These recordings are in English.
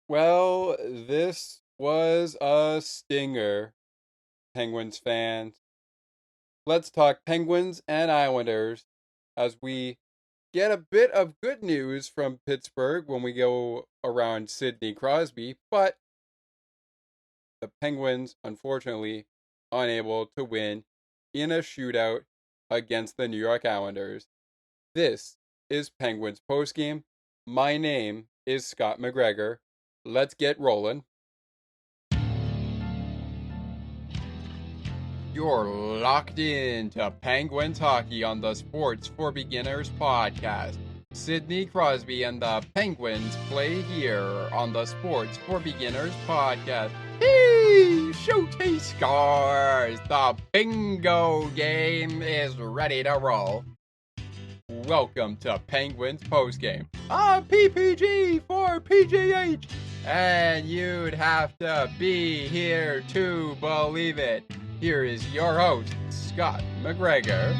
Well, this was a stinger, Penguins fans. Let's talk Penguins and Islanders as we get a bit of good news from Pittsburgh when we go around Sidney Crosby, but the Penguins, unfortunately, unable to win in a shootout against the New York Islanders. This is Penguins postgame. My name is Scott McGregor. Let's get rolling. You're locked in to Penguins hockey on the Sports for Beginners podcast. Sidney Crosby and the Penguins play here on the Sports for Beginners podcast. Hey, showcase scores! The bingo game is ready to roll. Welcome to Penguins postgame. I'm PPG for PGH, and you'd have to be here to believe it. Here is your host, Scott McGregor.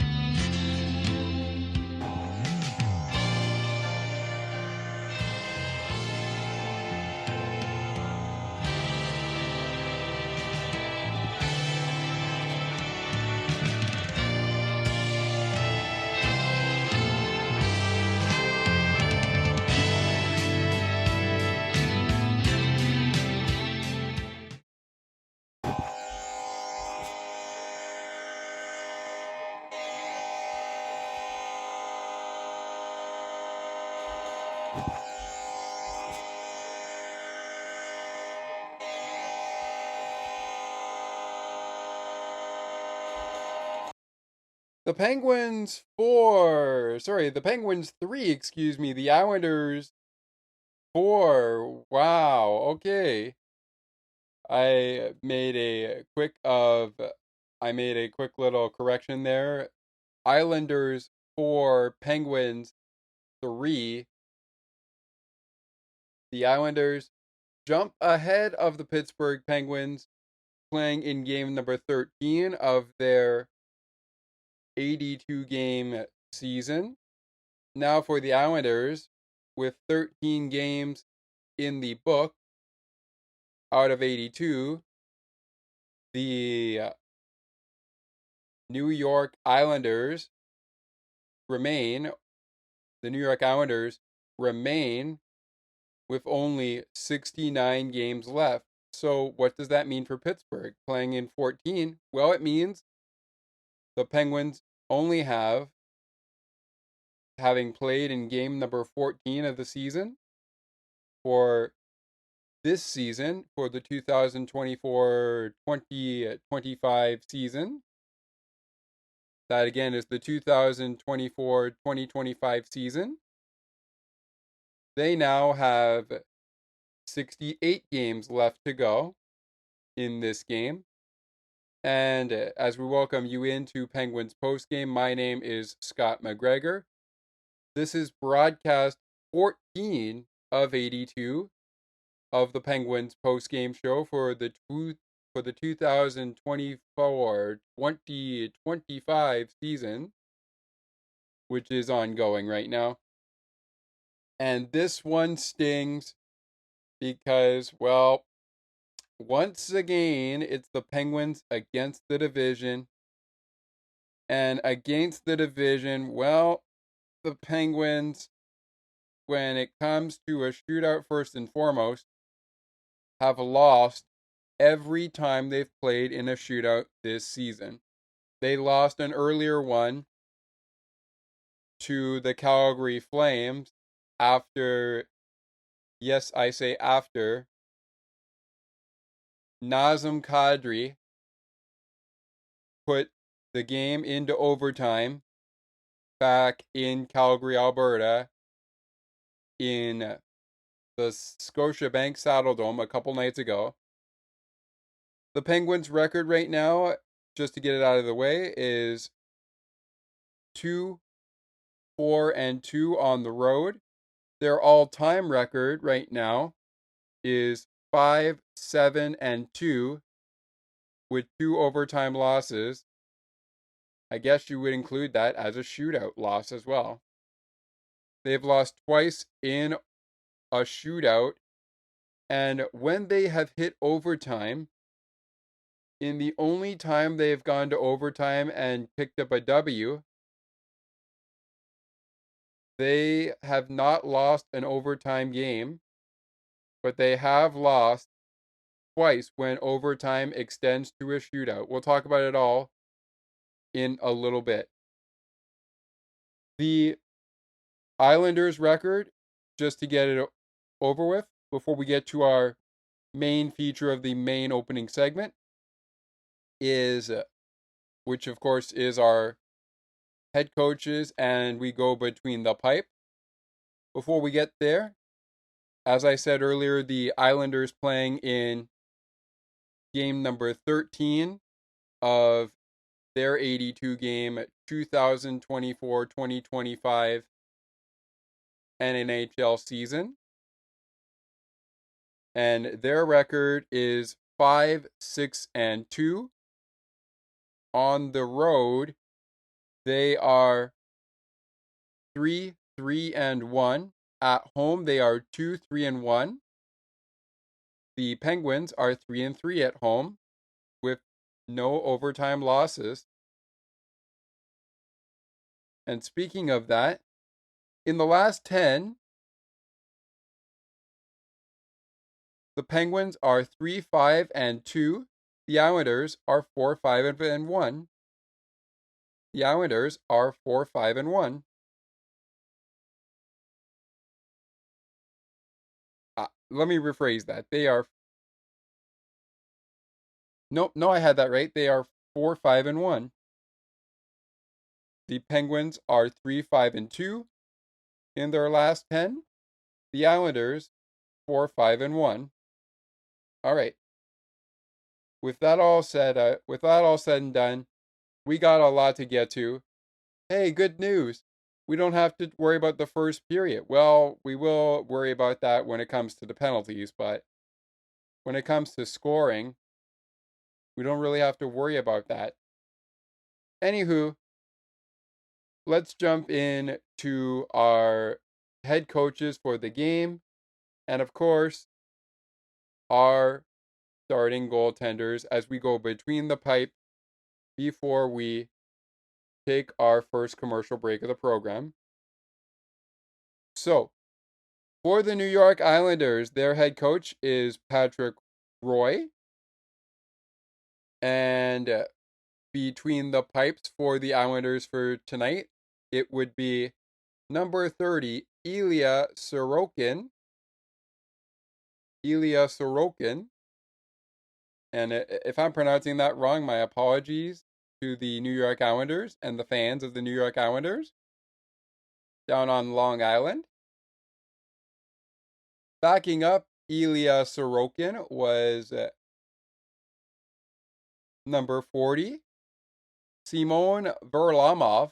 The Penguins 3, the Islanders 4. Wow, okay. I made a quick little correction there. Islanders 4, Penguins 3. The Islanders jump ahead of the Pittsburgh Penguins, playing in game number 13 of their 82 game season. Now for the Islanders, with 13 games in the book out of 82, the New York Islanders remain with only 69 games left. So what does that mean for Pittsburgh playing in 14? Well, it means the Penguins only having played in game number 14 of the season for this season, for the 2024-2025 season. That again is the 2024-2025 season. They now have 68 games left to go in this game. And as we welcome you into Penguins postgame, my name is Scott McGregor. This is broadcast 14 of 82 of the Penguins postgame show for the 2024-2025 season, which is ongoing right now. And this one stings because, well, once again, it's the Penguins against the division. And against the division, well, the Penguins, when it comes to a shootout first and foremost, have lost every time they've played in a shootout this season. They lost an earlier one to the Calgary Flames after, yes, I say after, Nazem Kadri put the game into overtime back in Calgary, Alberta, in the Scotiabank Saddledome a couple nights ago. The Penguins' record right now, just to get it out of the way, is 2-4-2 on the road. Their all-time record right now is 5-7-2 with 2 overtime losses. I guess you would include that as a shootout loss as well. They've lost twice in a shootout And when they have hit overtime, in the only time they've gone to overtime and picked up a W, they have not lost an overtime game, but they have lost twice when overtime extends to a shootout. We'll talk about it all in a little bit. The Islanders' record, just to get it over with, before we get to our main feature of the main opening segment, is, which of course is our head coaches, and we go between the pipe. Before we get there, as I said earlier, the Islanders playing in game number 13 of their 82 game 2024-2025 NHL season. And their record is 5-6-2. On the road, they are 3-3-1. At home, they are 2-3-1. The Penguins are 3-3 at home with no overtime losses. And speaking of that, in the last 10, the Penguins are 3-5-2. The Islanders are 4-5-1. The Islanders are 4-5-1. Let me rephrase that. They are No, I had that right. They are 4-5-1. The Penguins are 3-5-2 in their last 10. The Islanders 4-5-1. All right. With that all said and done, we got a lot to get to. Hey, good news. We don't have to worry about the first period. Well, we will worry about that when it comes to the penalties, but when it comes to scoring, we don't really have to worry about that. Anywho, let's jump in to our head coaches for the game, and of course, our starting goaltenders as we go between the pipe before we take our first commercial break of the program. So, for the New York Islanders, their head coach is Patrick Roy. And between the pipes for the Islanders for tonight, it would be number 30, Ilya Sorokin. And if I'm pronouncing that wrong, my apologies to the New York Islanders and the fans of the New York Islanders down on Long Island. Backing up Ilya Sorokin was number 40, Simon Varlamov.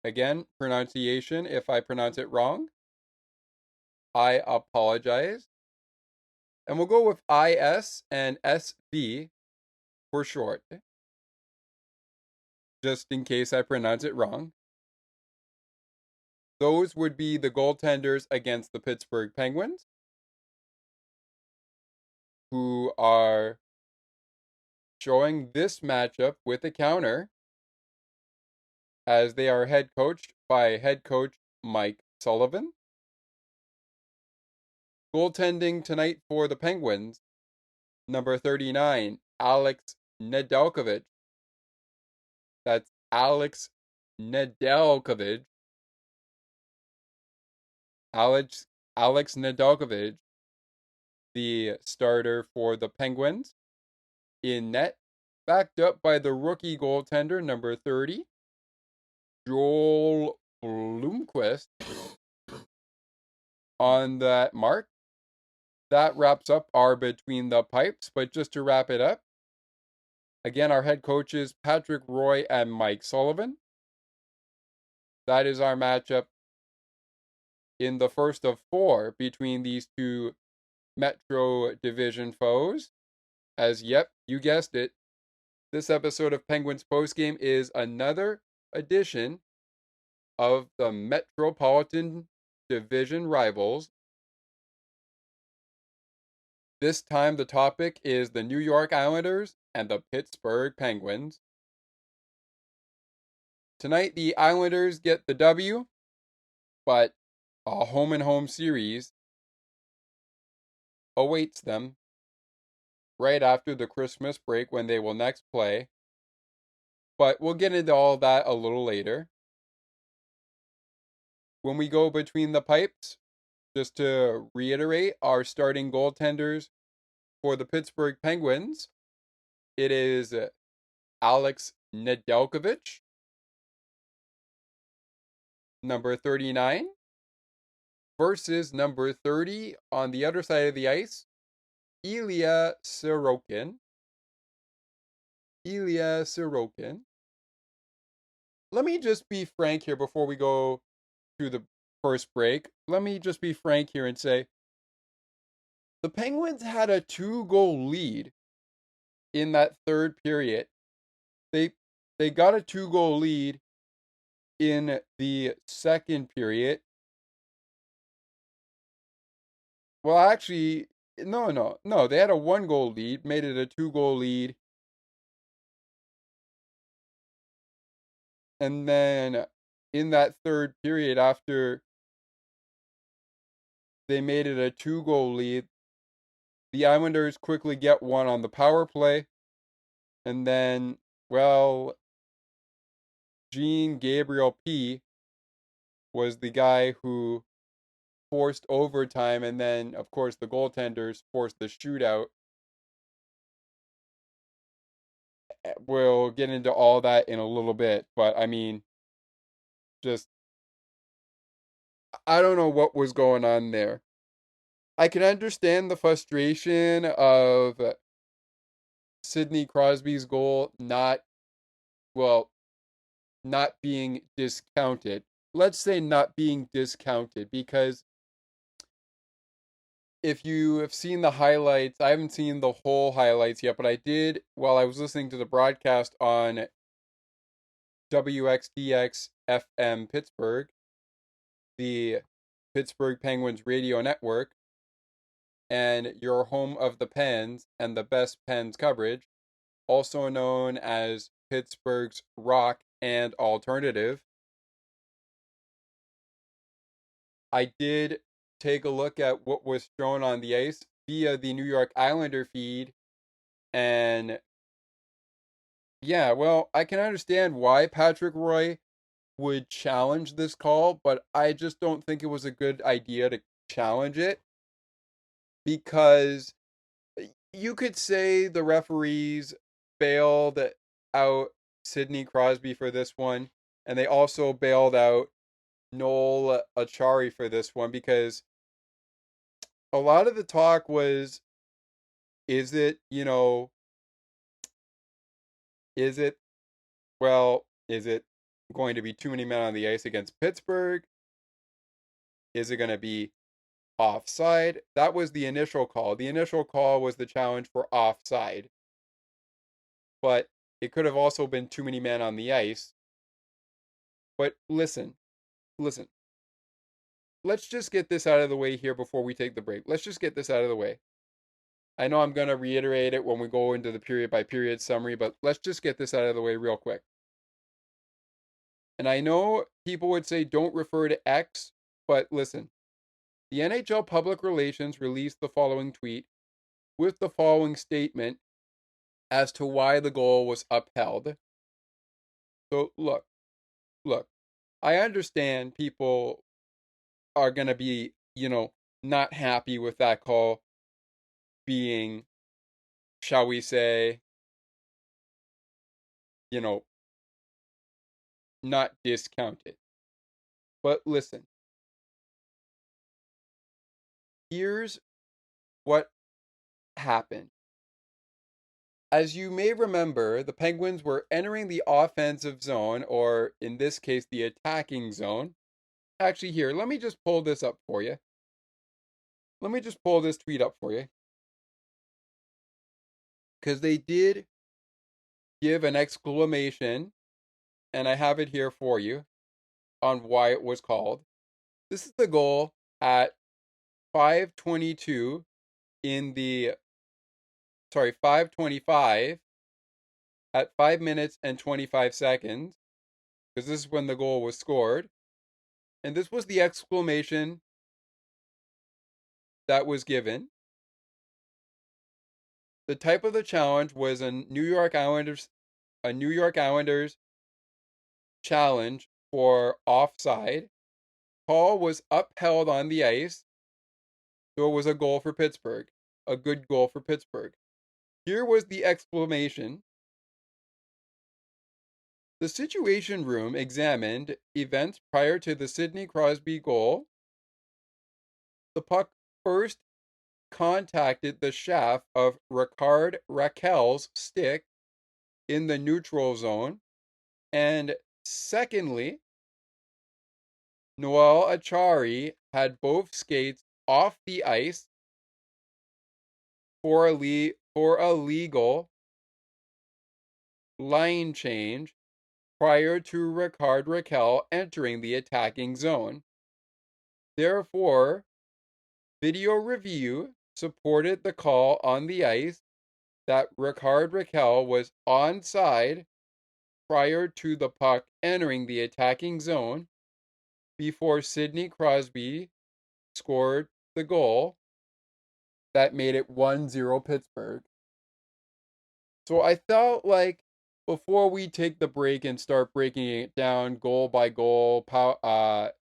Again, pronunciation, if I pronounce it wrong, I apologize. And we'll go with IS and SV for short, just in case I pronounce it wrong. Those would be the goaltenders against the Pittsburgh Penguins, who are showing this matchup with a counter, as they are head coached by head coach Mike Sullivan. Goaltending tonight for the Penguins, number 39, Alex Nedeljkovic. That's Alex Nedeljkovic. Alex Nedeljkovic, the starter for the Penguins. In net, backed up by the rookie goaltender, number 30, Joel Blomqvist. On that mark, that wraps up our Between the Pipes. But just to wrap it up, again, our head coaches, Patrick Roy and Mike Sullivan. That is our matchup in the first of 4 between these two Metro Division foes. As, yep, you guessed it, this episode of Penguins Postgame is another edition of the Metropolitan Division rivals. This time the topic is the New York Islanders and the Pittsburgh Penguins. Tonight the Islanders get the W, but a home-and-home series awaits them right after the Christmas break when they will next play. But we'll get into all that a little later. When we go between the pipes, just to reiterate, our starting goaltenders for the Pittsburgh Penguins, it is Alex Nedeljkovic, number 39, versus number 30 on the other side of the ice, Ilya Sorokin. Let me just be frank here before we go to the first break. Let me just be frank here and say the Penguins had a 2-goal lead in that third period. They got a 2-goal lead in the second period. Well, actually, no. They had a 1-goal lead, made it a 2-goal lead. And then in that third period, after they made it a 2-goal lead, the Islanders quickly get one on the power play. And then, well, Jean-Gabriel P. was the guy who forced overtime, and then, of course, the goaltenders forced the shootout. We'll get into all that in a little bit, but I mean, just, I don't know what was going on there. I can understand the frustration of Sidney Crosby's goal not being discounted. Let's say not being discounted, because if you have seen the highlights, I haven't seen the whole highlights yet, but I did while I was listening to the broadcast on WXDX FM Pittsburgh, the Pittsburgh Penguins radio network, and your home of the Pens and the best Pens coverage, also known as Pittsburgh's Rock and Alternative. I did take a look at what was shown on the ice via the New York Islander feed, and yeah, well, I can understand why Patrick Roy would challenge this call, but I just don't think it was a good idea to challenge it, because you could say the referees bailed out Sidney Crosby for this one, and they also bailed out Noel Achari for this one, because a lot of the talk was, is it, is it, is it going to be too many men on the ice against Pittsburgh? Is it going to be offside? That was the initial call. The initial call was the challenge for offside. But it could have also been too many men on the ice. But listen. Let's just get this out of the way here before we take the break. Let's just get this out of the way. I know I'm going to reiterate it when we go into the period by period summary, but let's just get this out of the way real quick. And I know people would say don't refer to X, but listen. The NHL Public Relations released the following tweet with the following statement as to why the goal was upheld. So look, I understand people are going to be, not happy with that call being, shall we say, not discounted. But listen, here's what happened. As you may remember, the Penguins were entering the offensive zone, or in this case, the attacking zone. Actually, here, let me just pull this up for you. Let me just pull this tweet up for you. Because they did give an exclamation, and I have it here for you. on why it was called. This is the goal at 5:22 in the 5:25 at 5 minutes and 25 seconds, because this is when the goal was scored. And this was the exclamation that was given. The type of the challenge was a New York Islanders challenge for offside. Call was upheld on the ice, so it was a goal for Pittsburgh, a good goal for Pittsburgh. Here was the exclamation. The Situation Room examined events prior to the Sidney Crosby goal. The puck first contacted the shaft of Ricard Raquel's stick in the neutral zone, and secondly, Noel Achari had both skates off the ice for a legal line change prior to Ricard Raquel entering the attacking zone. Therefore, video review supported the call on the ice that Ricard Raquel was onside prior to the puck entering the attacking zone before Sidney Crosby scored the goal that made it 1-0 Pittsburgh. So I felt like before we take the break and start breaking it down goal by goal,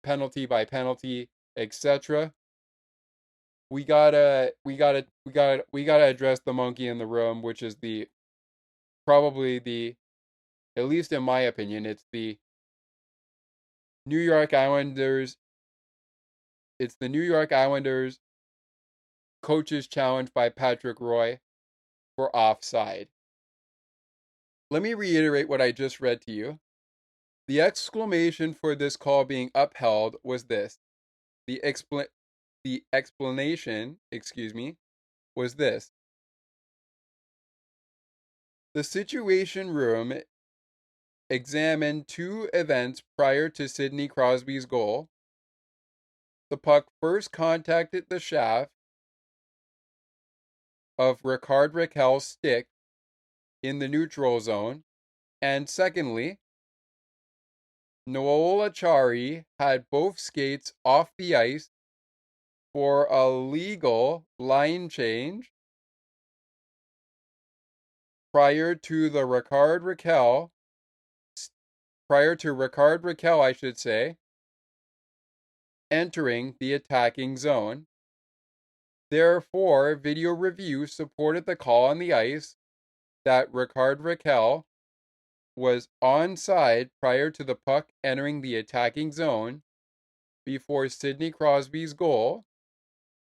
penalty by penalty, etc., we gotta address the monkey in the room, which is at least in my opinion, it's the New York Islanders. It's the New York Islanders coach's challenge by Patrick Roy for offside. Let me reiterate what I just read to you. The exclamation for this call being upheld was this. The explanation, was this. The Situation Room examined two events prior to Sidney Crosby's goal. The puck first contacted the shaft of Ricard Raquel's stick in the neutral zone, and secondly, Noel Achari had both skates off the ice for a legal line change prior to Ricard Raquel, entering the attacking zone. Therefore, video review supported the call on the ice that Ricard Raquel was onside prior to the puck entering the attacking zone before Sidney Crosby's goal.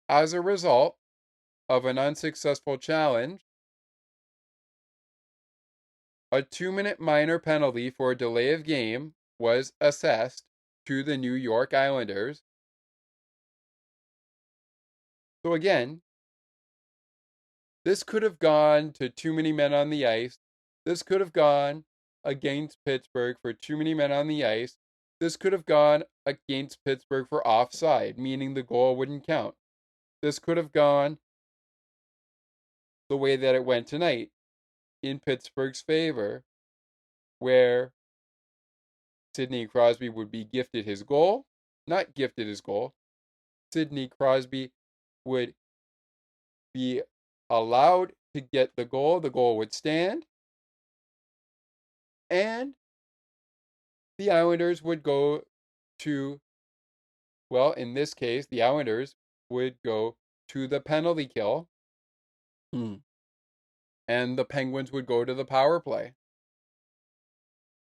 As a result of an unsuccessful challenge, a 2-minute minor penalty for a delay of game was assessed to the New York Islanders. So again, this could have gone to too many men on the ice. This could have gone against Pittsburgh for too many men on the ice. This could have gone against Pittsburgh for offside, meaning the goal wouldn't count. This could have gone the way that it went tonight, in Pittsburgh's favor, where Sidney Crosby would be gifted his goal. Not gifted his goal. Sidney Crosby would be allowed to get the goal. The goal would stand. And the Islanders would go to, well, in this case, the Islanders would go to the penalty kill. And the Penguins would go to the power play.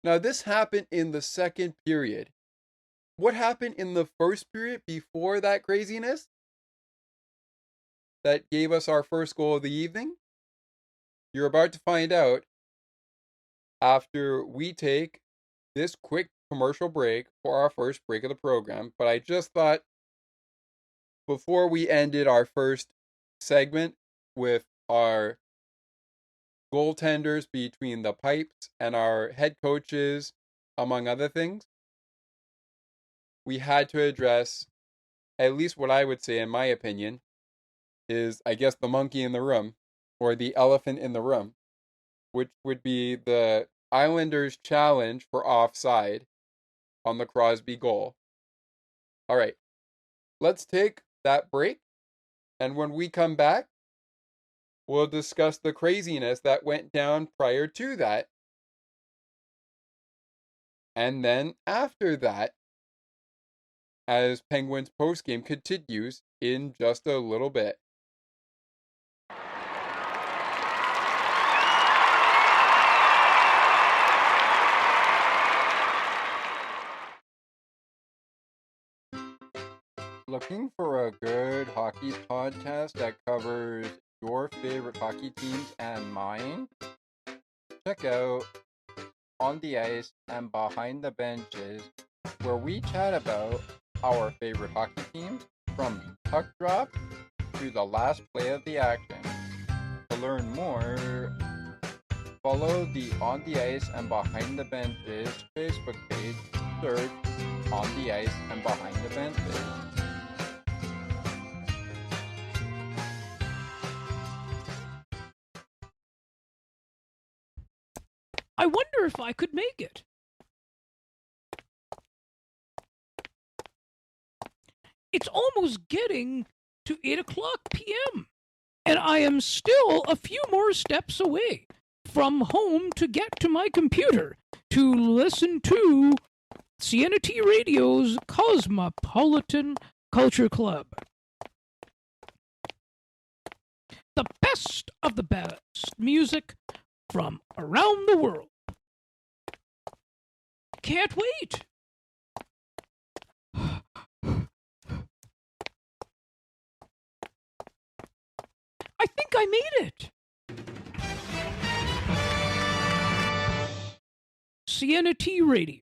Now, this happened in the second period. What happened in the first period before that craziness that gave us our first goal of the evening? You're about to find out after we take this quick commercial break for our first break of the program. But I just thought before we ended our first segment with our goaltenders between the pipes and our head coaches, among other things, we had to address, at least what I would say, in my opinion, is, I guess, the monkey in the room, or the elephant in the room, which would be the Islanders' challenge for offside on the Crosby goal. All right, let's take that break, and when we come back, we'll discuss the craziness that went down prior to that. And then after that, as Penguins postgame continues in just a little bit. Looking for a good hockey podcast that covers your favorite hockey teams and mine? Check out On the Ice and Behind the Benches, where we chat about our favorite hockey teams from puck drop to the last play of the action. To learn more, follow the On the Ice and Behind the Benches Facebook page. Search On the Ice and Behind the Benches. I wonder if I could make it. It's almost getting to 8 o'clock p.m. and I am still a few more steps away from home to get to my computer to listen to SienaT Radio's Cosmopolitan Culture Club. The best of the best music from around the world. Can't wait. I think I made it. SienaT Radio,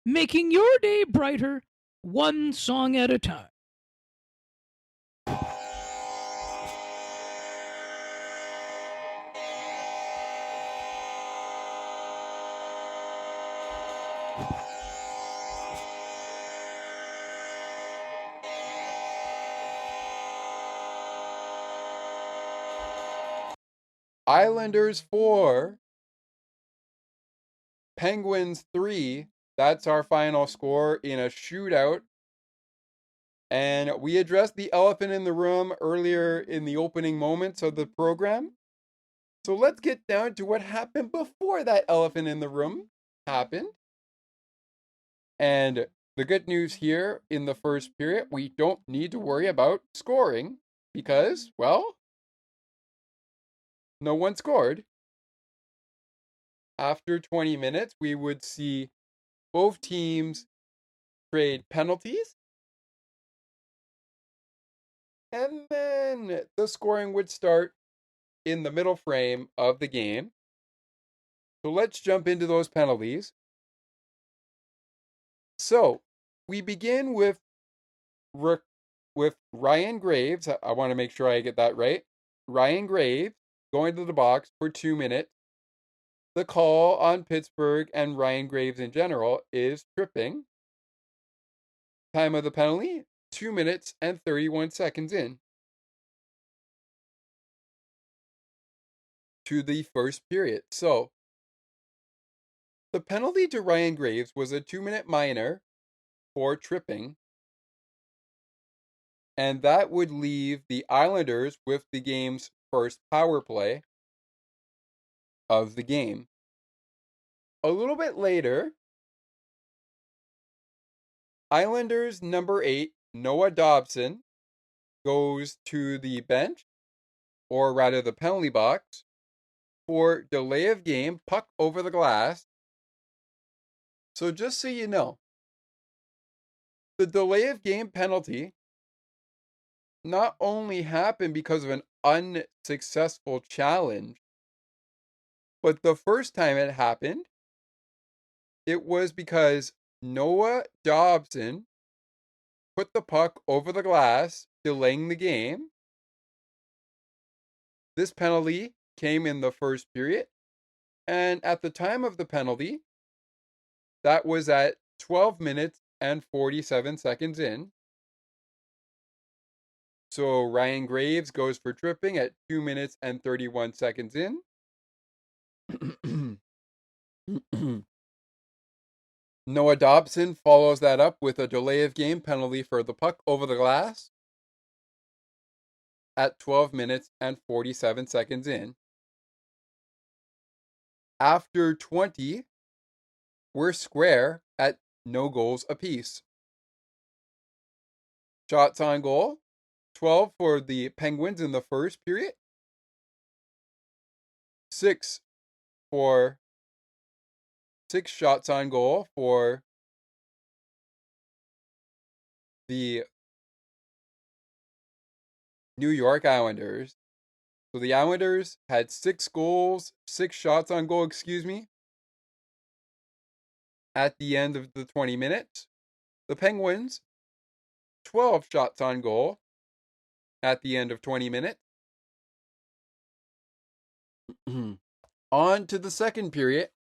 making your day brighter, one song at a time. Islanders 4, Penguins 3. That's our final score in a shootout. And we addressed the elephant in the room earlier in the opening moments of the program. So let's get down to what happened before that elephant in the room happened. And the good news here in the first period, we don't need to worry about scoring because, well, no one scored. After 20 minutes, we would see both teams trade penalties. And then the scoring would start in the middle frame of the game. So let's jump into those penalties. So we begin with Ryan Graves. I want to make sure I get that right. Ryan Graves going to the box for 2 minutes. The call on Pittsburgh and Ryan Graves in general is tripping. Time of the penalty, 2 minutes and 31 seconds in to the first period. So the penalty to Ryan Graves was a 2-minute minor for tripping. And that would leave the Islanders with the game's first power play of the game. A little bit later, Islanders number 8, Noah Dobson, goes to the bench, or rather the penalty box, for delay of game, puck over the glass. So just so you know, the delay of game penalty not only happened because of an unsuccessful challenge, but the first time it happened, it was because Noah Dobson put the puck over the glass, delaying the game. This penalty came in the first period, and at the time of the penalty, that was at 12 minutes and 47 seconds in. So Ryan Graves goes for tripping at 2 minutes and 31 seconds in. Noah Dobson follows that up with a delay of game penalty for the puck over the glass at 12 minutes and 47 seconds in. After 20, we're square at no goals apiece. Shots on goal, 12 for the Penguins in the first period. 6 shots on goal for the New York Islanders. So the Islanders had 6 shots on goal, at the end of the 20 minutes. The Penguins, 12 shots on goal at the end of 20 minutes. On to the second period,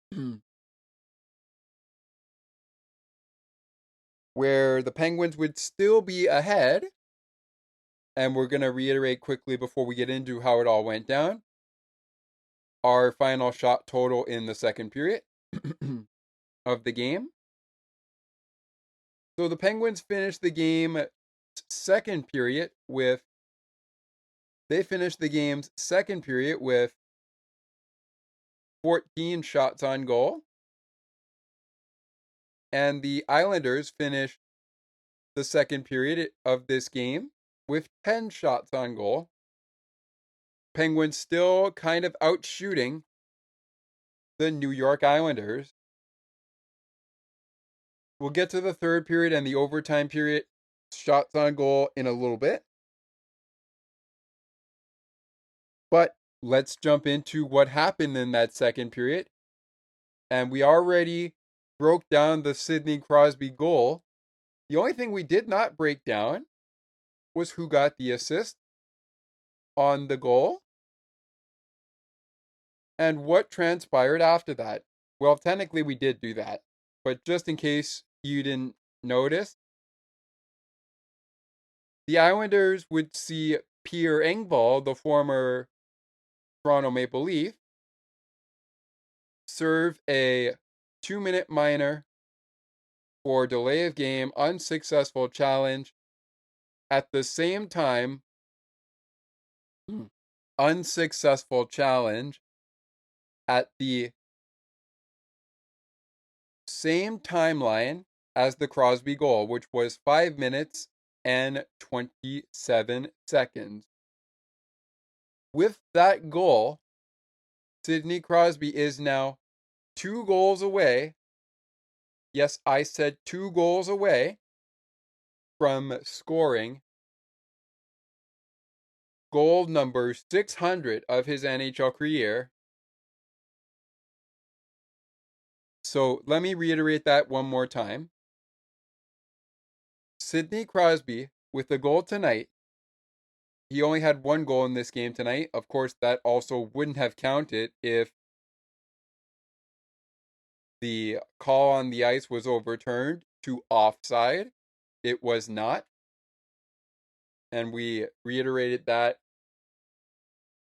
where the Penguins would still be ahead. And we're going to reiterate quickly before we get into how it all went down. Our final shot total in the second period of the game. So the Penguins finished the game's second period with 14 shots on goal. And the Islanders finished the second period of this game with 10 shots on goal. Penguins still kind of out shooting the New York Islanders. We'll get to the third period and the overtime period shots on goal in a little bit. But let's jump into what happened in that second period. And we already broke down the Sidney Crosby goal. The only thing we did not break down was who got the assist on the goal and what transpired after that. Well, technically we did do that, but just in case you didn't notice, the Islanders would see Pierre Engvall, the former Toronto Maple Leaf, serve a 2-minute minor for delay of game unsuccessful challenge. At the same time, unsuccessful challenge at the same timeline as the Crosby goal, which was 5 minutes and 27 seconds. With that goal, Sidney Crosby is now 2 goals away. Yes, I said 2 goals away from scoring goal number 600 of his NHL career. So let me reiterate that one more time. Sidney Crosby, with the goal tonight, he only had 1 goal in this game tonight. Of course, that also wouldn't have counted if the call on the ice was overturned to offside. It was not. And we reiterated that.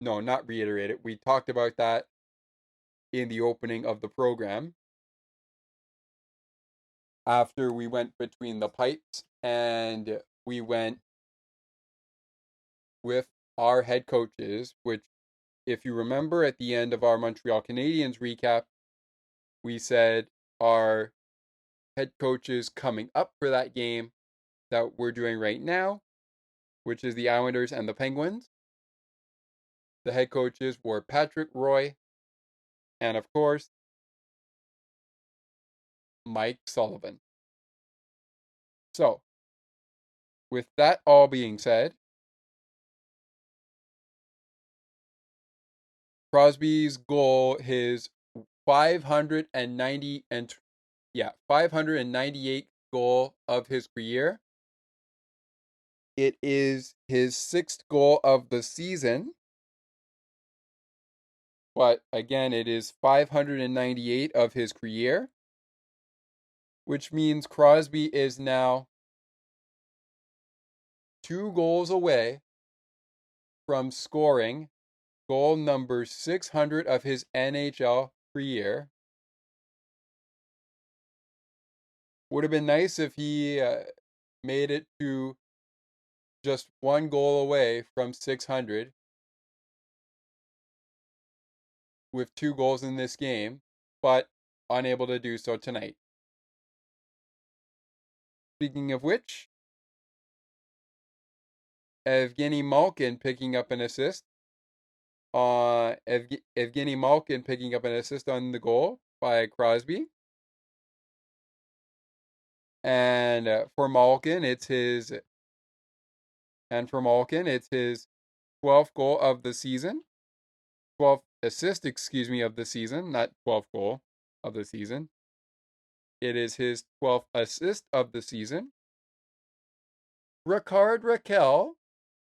No, not reiterated. We talked about that in the opening of the program. After we went between the pipes and we went with our head coaches, which, if you remember at the end of our Montreal Canadiens recap, we said our head coaches coming up for that game that we're doing right now, which is the Islanders and the Penguins. The head coaches were Patrick Roy and, of course, Mike Sullivan. So, with that all being said, Crosby's goal, his 598th goal of his career. It is his 6th goal of the season. But again, it is 598 of his career. which means Crosby is now 2 goals away from scoring goal number 600 of his NHL career. Would have been nice if he made it to just 1 goal away from 600 with 2 goals in this game, but unable to do so tonight. Speaking of which, Evgeny Malkin picking up an assist. Evgeny Malkin picking up an assist on the goal by Crosby. And for Malkin, it's his 12th goal of the season. 12th assist, of the season, not 12th goal of the season. It is his 12th assist of the season. Rickard Rakell,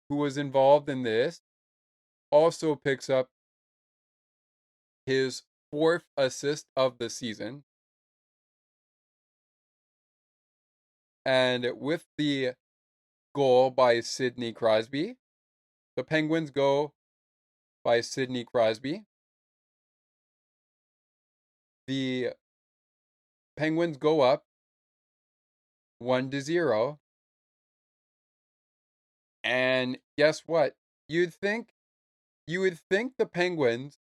who was involved in this, also picks up his 4th assist of the season. And with the goal by Sidney Crosby, the Penguins go by Sidney Crosby. The Penguins go up 1-0. And guess what? You would think the Penguins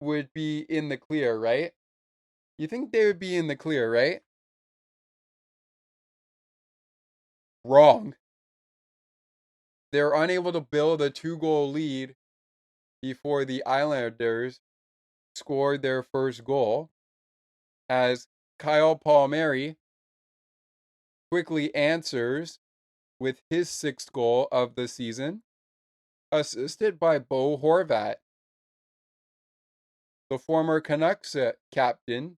would be in the clear, right? You think they would be in the clear, right? Wrong. They're unable to build a 2-goal lead before the Islanders scored their first goal, as Kyle Palmieri quickly answers with his 6th goal of the season, assisted by Bo Horvat, the former Canucks captain,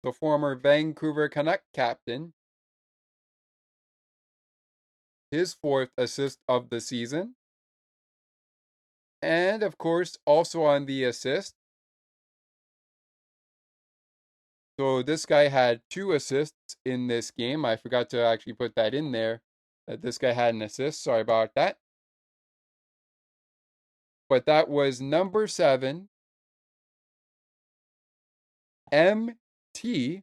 the former Vancouver Canuck captain, his 4th assist of the season. And of course, also on the assist. So this guy had 2 assists in this game. I forgot to actually put that in there, that this guy had an assist. Sorry about that. But that was number 7, MT,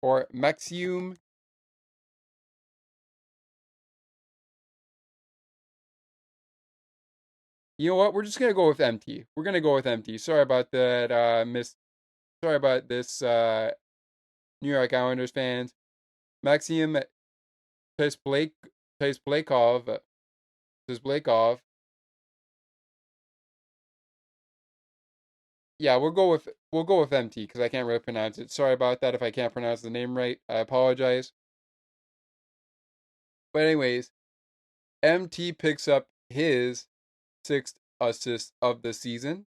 or Maxime. You know what? We're just going to go with MT. We're going to go with MT. Sorry about that, Sorry about this, New York Islanders fans. Maxime Blakov. Yeah, we'll go with MT because I can't really pronounce it. Sorry about that if I can't pronounce the name right. I apologize. But anyways, MT picks up his 6th assist of the season.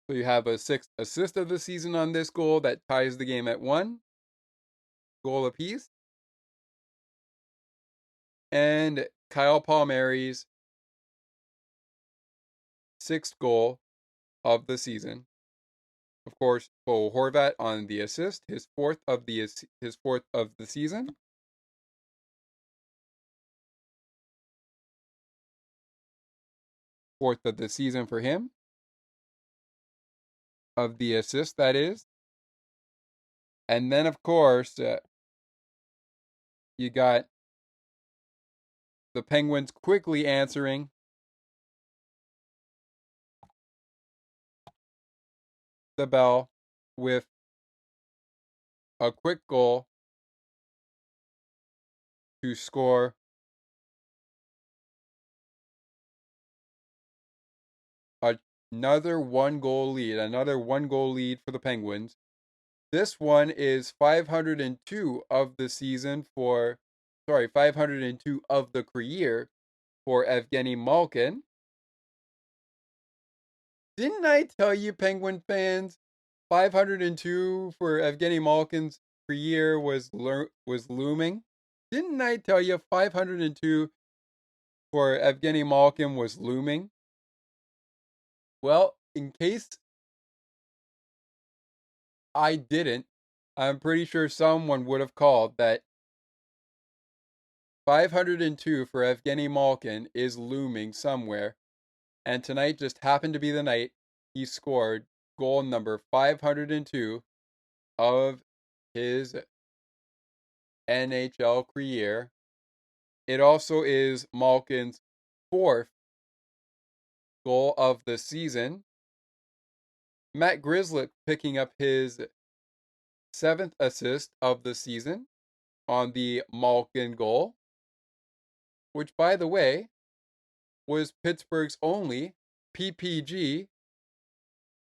So you have a 6th assist of the season on this goal that ties the game at 1 goal apiece. And Kyle Palmieri's 6th goal of the season. Of course, Bo Horvat on the assist, his 4th of the season. Fourth of the season for him. Of the assist, that is. And then, of course, you got the Penguins quickly answering the bell with a quick goal to score another 1-goal lead for the Penguins. This one is 502 of the season 502 of the career for Evgeny Malkin. Didn't I tell you, Penguin fans, 502 for Evgeny Malkin's career was looming? Didn't I tell you 502 for Evgeny Malkin was looming? Well, in case I didn't, I'm pretty sure someone would have called that 502 for Evgeny Malkin is looming somewhere, and tonight just happened to be the night he scored goal number 502 of his NHL career. It also is Malkin's fourth goal of the season. Matt Grzelcyk picking up his seventh assist of the season on the Malkin goal, which, by the way, was Pittsburgh's only PPG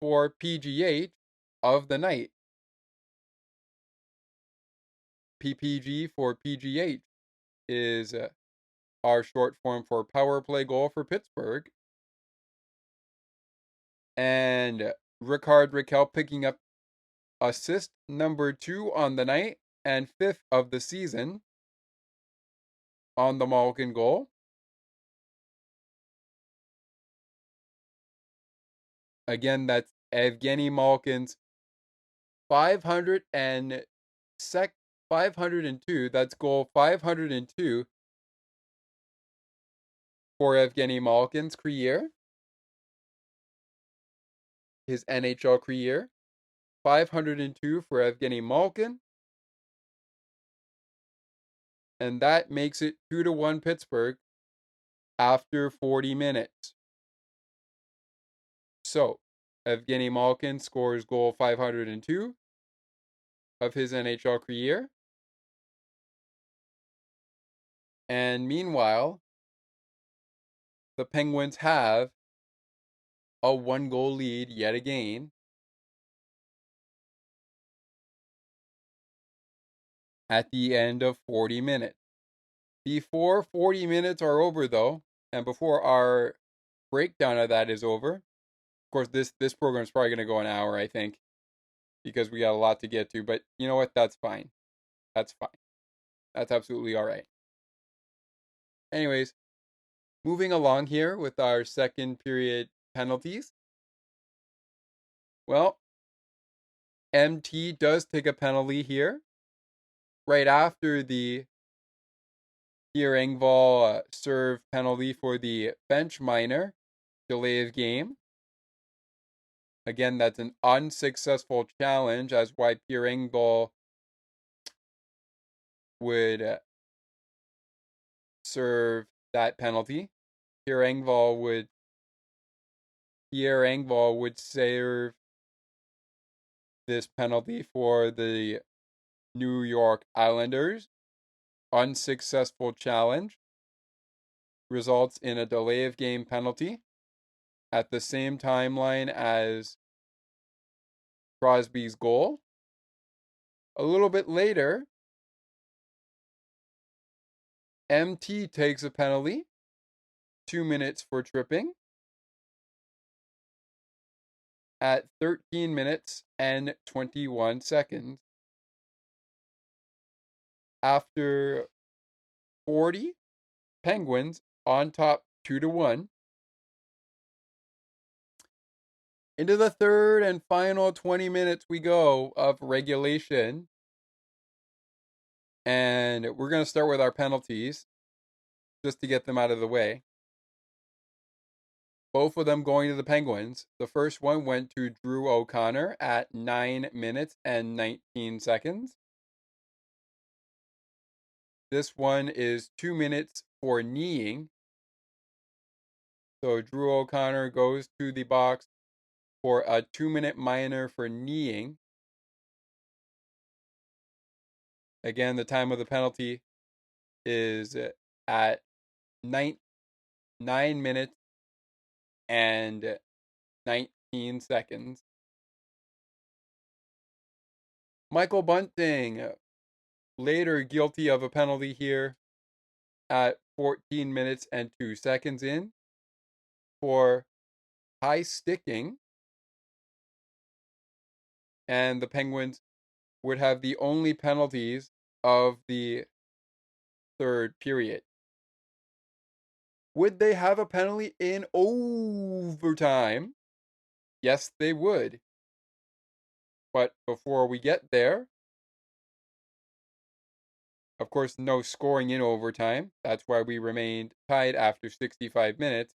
for PGH of the night. PPG for PGH is our short form for power play goal for Pittsburgh. And Rickard Rakell picking up assist number 2 on the night and 5th of the season on the Malkin goal. Again, that's Evgeny Malkin's 502. That's goal 502 for Evgeny Malkin's career. His NHL career. 502 for Evgeny Malkin. And that makes it 2-1 Pittsburgh after 40 minutes. So, Evgeny Malkin scores goal 502 of his NHL career. And meanwhile, the Penguins have a 1-goal lead yet again. At the end of 40 minutes. Before 40 minutes are over, though, and before our breakdown of that is over, of course, this program is probably going to go an hour, I think, because we got a lot to get to. But you know what? That's fine. That's fine. That's absolutely all right. Anyways, moving along here with our second period penalties. Well, MT does take a penalty here right after the Pierre Engvall serve penalty for the bench minor delay of game. Again, that's an unsuccessful challenge, as why Pierre Engvall would serve that penalty. Pierre Engvall would serve this penalty for the New York Islanders. Unsuccessful challenge results in a delay of game penalty at the same timeline as Crosby's goal. A little bit later, MT takes a penalty, 2 minutes for tripping, at 13 minutes and 21 seconds. After 40, Penguins on top 2-1. Into the third and final 20 minutes we go of regulation. And we're going to start with our penalties, just to get them out of the way. Both of them going to the Penguins. The first one went to Drew O'Connor at 9 minutes and 19 seconds. This one is 2 minutes for kneeing. So Drew O'Connor goes to the box for a 2-minute minor for kneeing. Again, the time of the penalty is at 9 minutes and 19 seconds. Michael Bunting, later guilty of a penalty here at 14 minutes and 2 seconds in for high sticking. And the Penguins would have the only penalties of the third period. Would they have a penalty in overtime? Yes, they would. But before we get there, of course, no scoring in overtime. That's why we remained tied after 65 minutes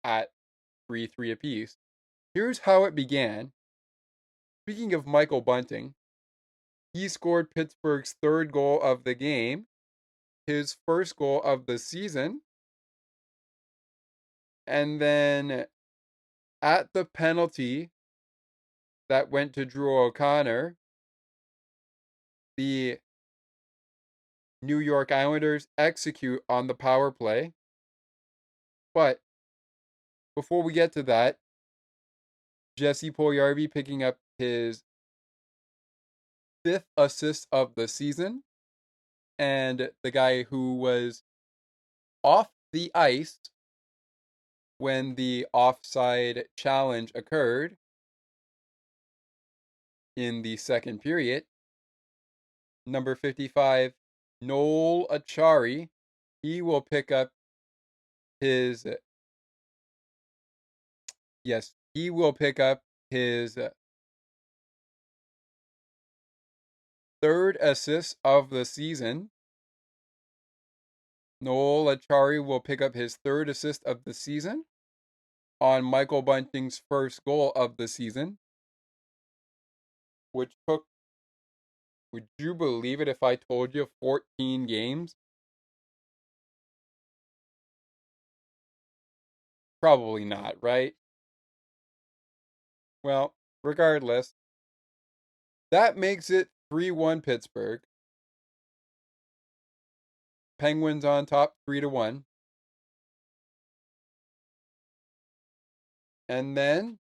at 3-3 apiece. Here's how it began. Speaking of Michael Bunting, he scored Pittsburgh's third goal of the game, his first goal of the season, and then at the penalty that went to Drew O'Connor, the New York Islanders execute on the power play. But before we get to that, Jesse Puljujarvi picking up his 5th assist of the season, and the guy who was off the ice when the offside challenge occurred in the second period, number 55, Noel Achari. He will pick up his third assist of the season. Noel Achari will pick up his third assist of the season on Michael Bunting's first goal of the season, which took, would you believe it if I told you, 14 games? Probably not, right? Well, regardless, that makes it 3-1 Pittsburgh. Penguins on top 3-1. And then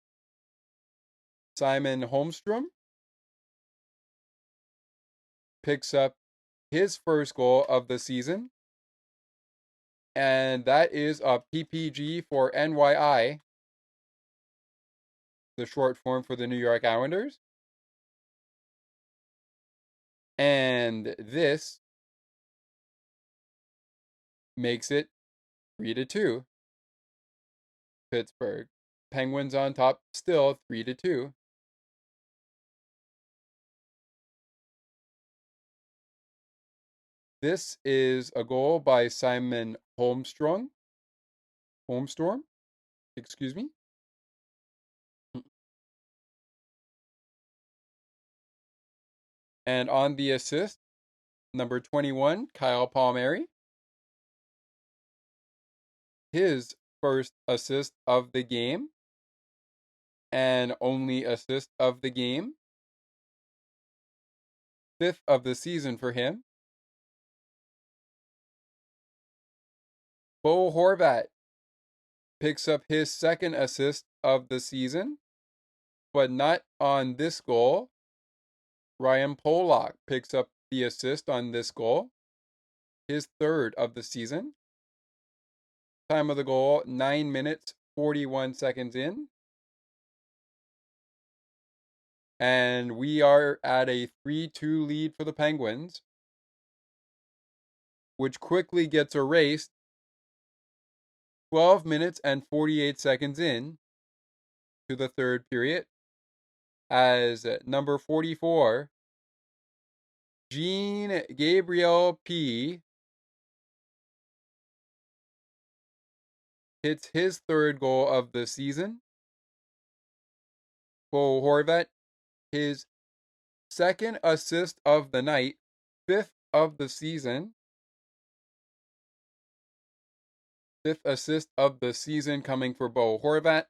Simon Holmstrom picks up his first goal of the season. And that is a PPG for NYI, the short form for the New York Islanders. And this makes it 3-2 Pittsburgh. Penguins on top still 3-2. This is a goal by Simon Holmstrom, excuse me. And on the assist, number 21, Kyle Palmieri. His first assist of the game and only assist of the game. 5th of the season for him. Bo Horvat picks up his second assist of the season, but not on this goal. Ryan Pollock picks up the assist on this goal, his third of the season. Time of the goal, 9 minutes, 41 seconds in. And we are at a 3-2 lead for the Penguins, which quickly gets erased 12 minutes and 48 seconds in to the third period as number 44, Jean Gabriel P. hits his third goal of the season. Bo Horvat, his second assist of the night, 5th of the season. 5th assist of the season coming for Bo Horvat.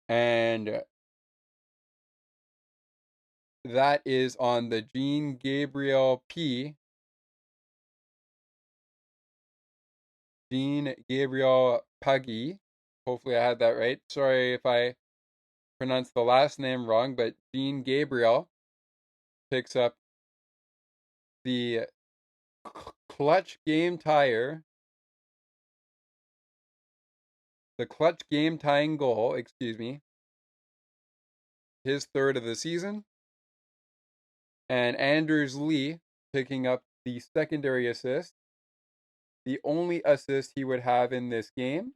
And that is on the Jean Gabriel P. Jean Gabriel Puggy. Hopefully I had that right. Sorry if I pronounced the last name wrong, but Jean Gabriel picks up the clutch game tire. The clutch game tying goal, his third of the season. And Anders Lee picking up the secondary assist, the only assist he would have in this game.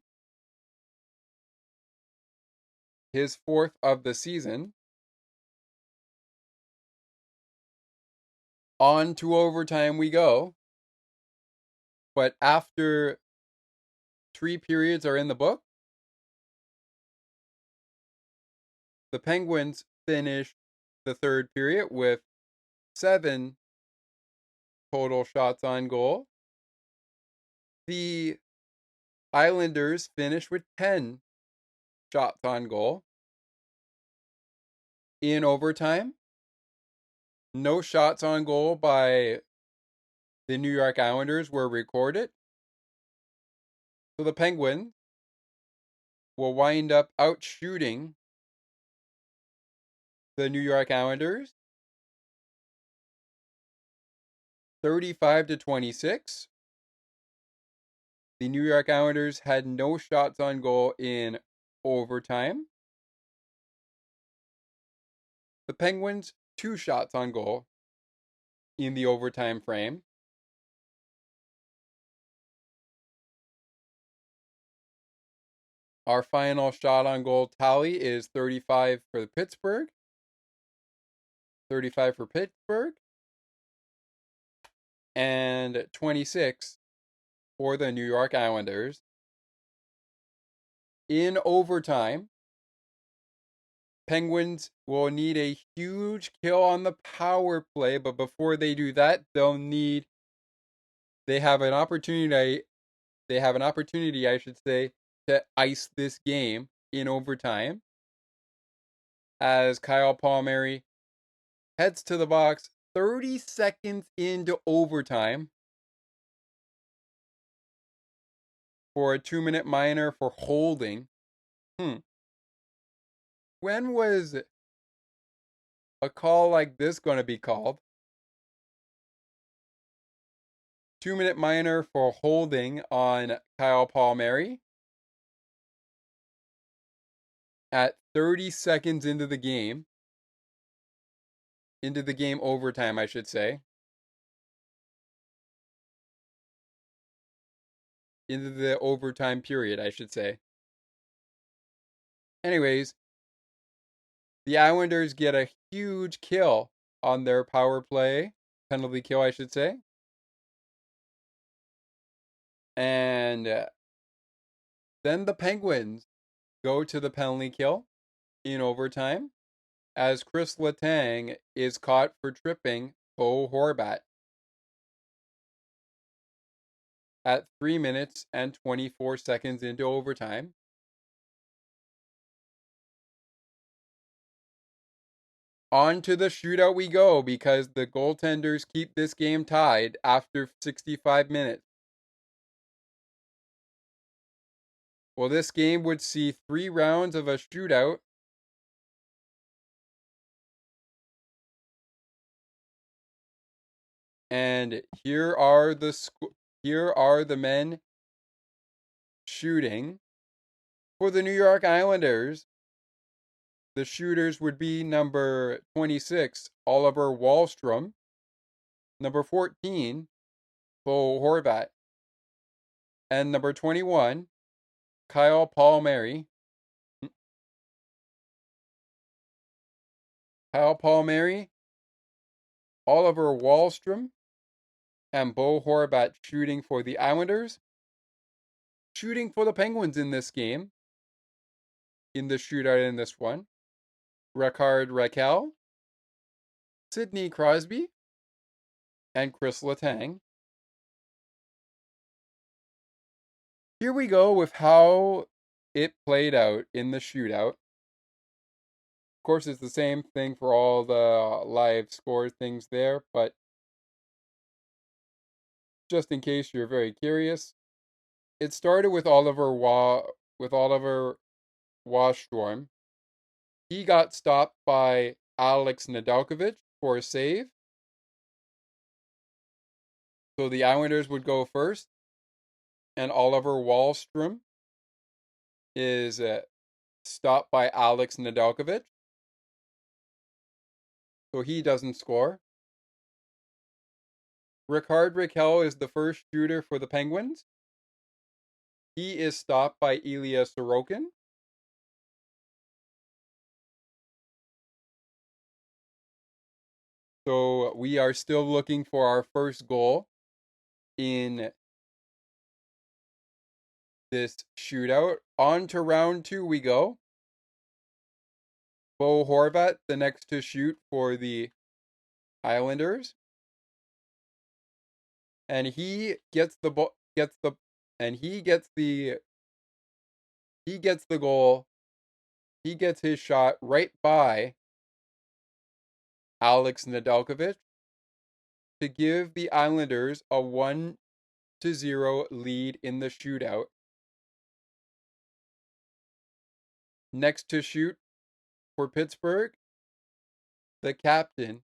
his 4th of the season. On to overtime we go. But after 3 periods are in the book, the Penguins finish the 3rd period with 7 total shots on goal. The Islanders finish with 10 shots on goal. In overtime, no shots on goal by the New York Islanders were recorded. So the Penguins will wind up outshooting the New York Islanders 35-26. The New York Islanders had no shots on goal in overtime. The Penguins, 2 shots on goal in the overtime frame. Our final shot on goal tally is 35 for Pittsburgh. 35 for Pittsburgh. And 26 for the New York Islanders. In overtime, Penguins will need a huge kill on the power play, but before they do that, they have an opportunity, I should say, to ice this game in overtime. As Kyle Palmieri heads to the box 30 seconds into overtime for a 2-minute minor for holding. When was a call like this going to be called? 2-minute minor for holding on Kyle Palmieri at 30 seconds into the game. Into the game overtime, I should say. Into the overtime period, I should say. Anyways, the Islanders get a huge kill on their power play. Penalty kill, I should say. And then the Penguins go to the penalty kill in overtime as Chris Letang is caught for tripping Bo Horvat at 3 minutes and 24 seconds into overtime. On to the shootout we go because the goaltenders keep this game tied after 65 minutes. Well, this game would see 3 rounds of a shootout. And here are the men shooting for the New York Islanders. The shooters would be number 26, Oliver Wahlstrom, number 14, Bo Horvat, and number 21, Kyle Palmieri. Kyle Palmieri, Oliver Wahlstrom, and Bo Horvat shooting for the Islanders. Shooting for the Penguins in this game, in the shootout in this one, Rickard Rakell, Sidney Crosby, and Chris Letang. Here we go with how it played out in the shootout. Of course, it's the same thing for all the live score things there, but just in case you're very curious, it started with Oliver Wahlstrom. He got stopped by Alex Nedeljkovic for a save. So the Islanders would go first. And Oliver Wahlstrom is stopped by Alex Nedeljkovic. So he doesn't score. Rickard Rakell is the first shooter for the Penguins. He is stopped by Ilya Sorokin. So we are still looking for our first goal in this shootout. On to round 2 we go. Bo Horvat, the next to shoot for the Islanders. And he gets the goal. He gets his shot right by Alex Nedeljkovic to give the Islanders a 1-0 lead in the shootout. Next to shoot for Pittsburgh, the captain,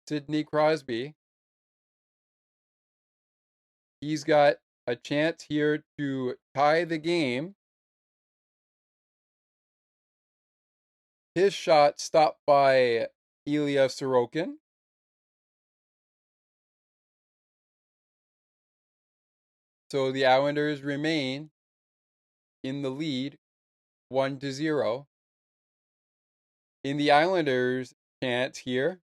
Sidney Crosby. He's got a chance here to tie the game. His shot stopped by Ilya Sorokin. So the Islanders remain in the lead 1-0. In the Islanders' chance here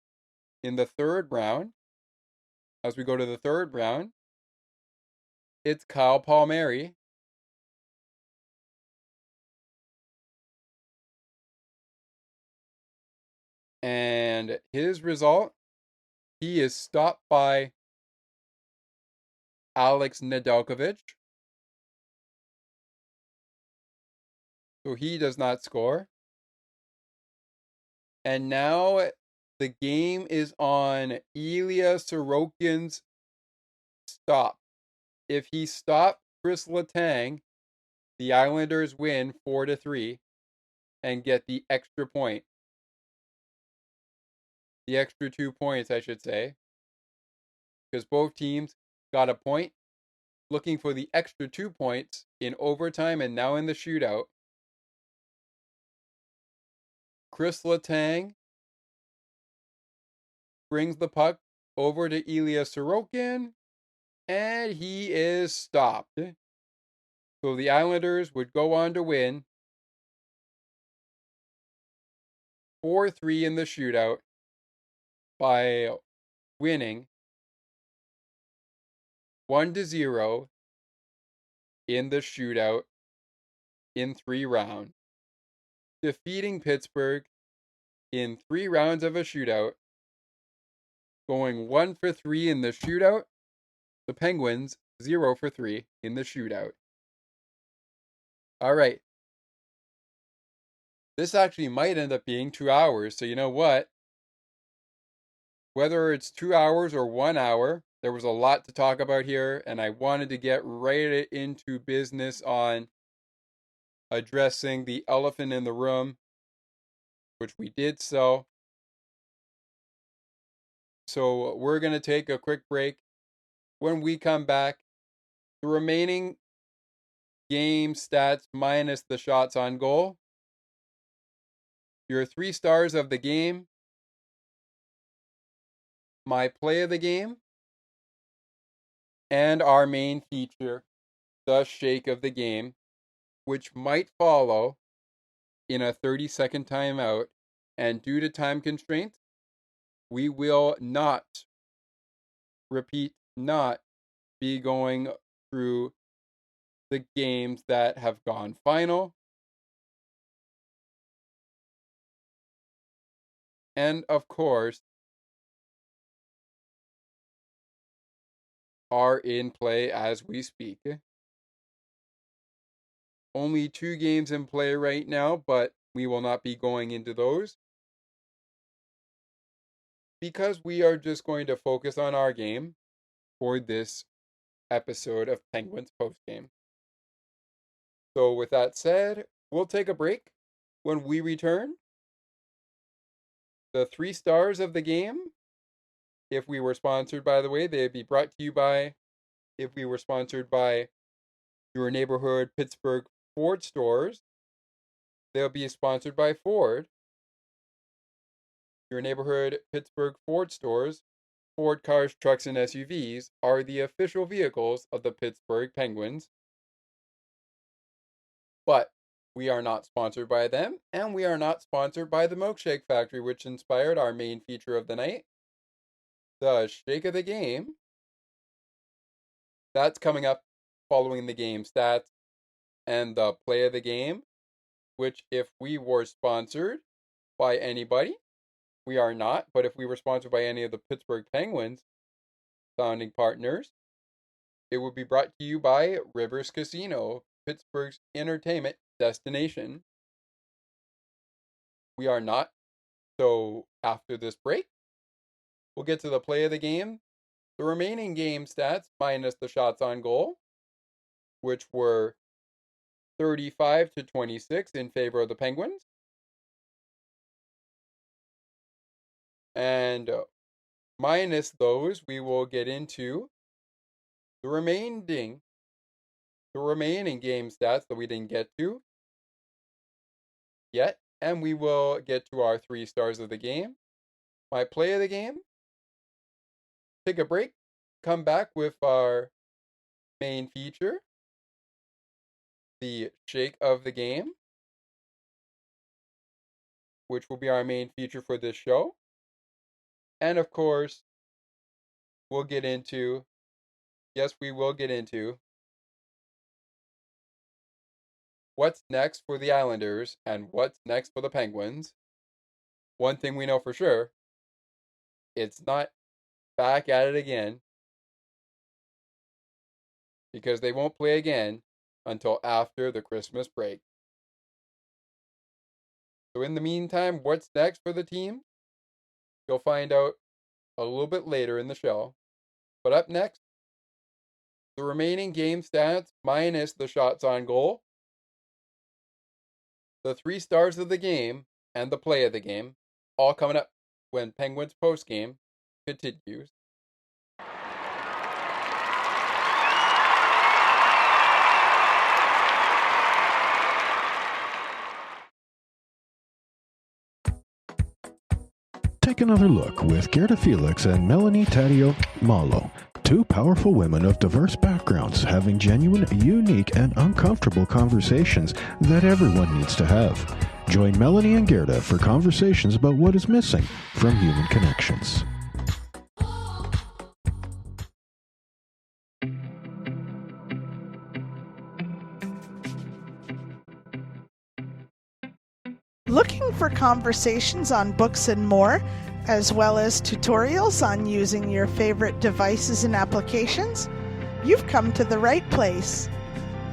in the third round, as we go to the third round, it's Kyle Palmieri. And his result, he is stopped by Alex Nedeljkovic. So he does not score. And now the game is on Ilya Sorokin's stop. If he stopped Chris Letang, the Islanders win 4-3 and get the extra point. The extra 2 points, I should say. Because both teams got a point. Looking for the extra 2 points in overtime and now in the shootout. Chris Letang brings the puck over to Ilya Sorokin, and he is stopped. So the Islanders would go on to win 4-3 in the shootout by winning 1-0 in the shootout in 3 rounds, defeating Pittsburgh in 3 rounds of a shootout, going 1-for-3 in the shootout. The Penguins 0-for-3 in the shootout. All right. This actually might end up being 2 hours. So you know what? Whether it's 2 hours or 1 hour, there was a lot to talk about here, and I wanted to get right into business on addressing the elephant in the room, which we did so. So we're going to take a quick break. When we come back, the remaining game stats minus the shots on goal, your 3 stars of the game, my play of the game, and our main feature, the shake of the game, which might follow in a 30-second timeout. And due to time constraints, we will not be going through the games that have gone final. And of course, are in play as we speak. Only 2 games in play right now, but we will not be going into those because we are just going to focus on our game for this episode of Penguins Postgame. So with that said, we'll take a break. When we return, the 3 stars of the game, if we were sponsored, by the way, they'd be brought to you by, if we were sponsored by your neighborhood Pittsburgh Ford stores, they'll be sponsored by Ford. Your neighborhood Pittsburgh Ford stores, Ford cars, trucks, and SUVs are the official vehicles of the Pittsburgh Penguins. But we are not sponsored by them, and we are not sponsored by the Milkshake Factory, which inspired our main feature of the night. the shake of the game. That's coming up following the game stats and the play of the game, which if we were sponsored by anybody, we are not, but if we were sponsored by any of the Pittsburgh Penguins founding partners, it would be brought to you by Rivers Casino, Pittsburgh's entertainment destination. We are not. So after this break, we'll get to the play of the game, the remaining game stats minus the shots on goal, which were 35-26 in favor of the Penguins. And minus those, we will get into the remaining game stats that we didn't get to yet. And we will get to our 3 stars of the game, my play of the game, take a break, come back with our main feature, the shake of the game, which will be our main feature for this show. And of course, we will get into what's next for the Islanders and what's next for the Penguins. One thing we know for sure, it's not back at it again, because they won't play again until after the Christmas break. So in the meantime, what's next for the team? You'll find out a little bit later in the show. But up next, the remaining game stats minus the shots on goal, the 3 stars of the game, and the play of the game, all coming up when Penguins postgame continues. Take another look with Gerda Felix and Melanie Taddeo Malo, 2 powerful women of diverse backgrounds having genuine, unique, and uncomfortable conversations that everyone needs to have. Join Melanie and Gerda for conversations about what is missing from human connections. Looking for conversations on books and more, as well as tutorials on using your favorite devices and applications? You've come to the right place.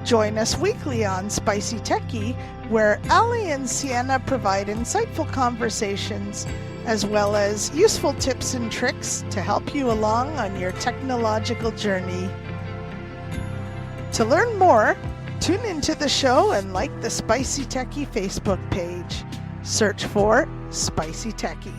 Join us weekly on Spicy Techie, where Ali and Sienna provide insightful conversations, as well as useful tips and tricks to help you along on your technological journey. To learn more, tune into the show and like the Spicy Techie Facebook page. Search for Spicy Techie.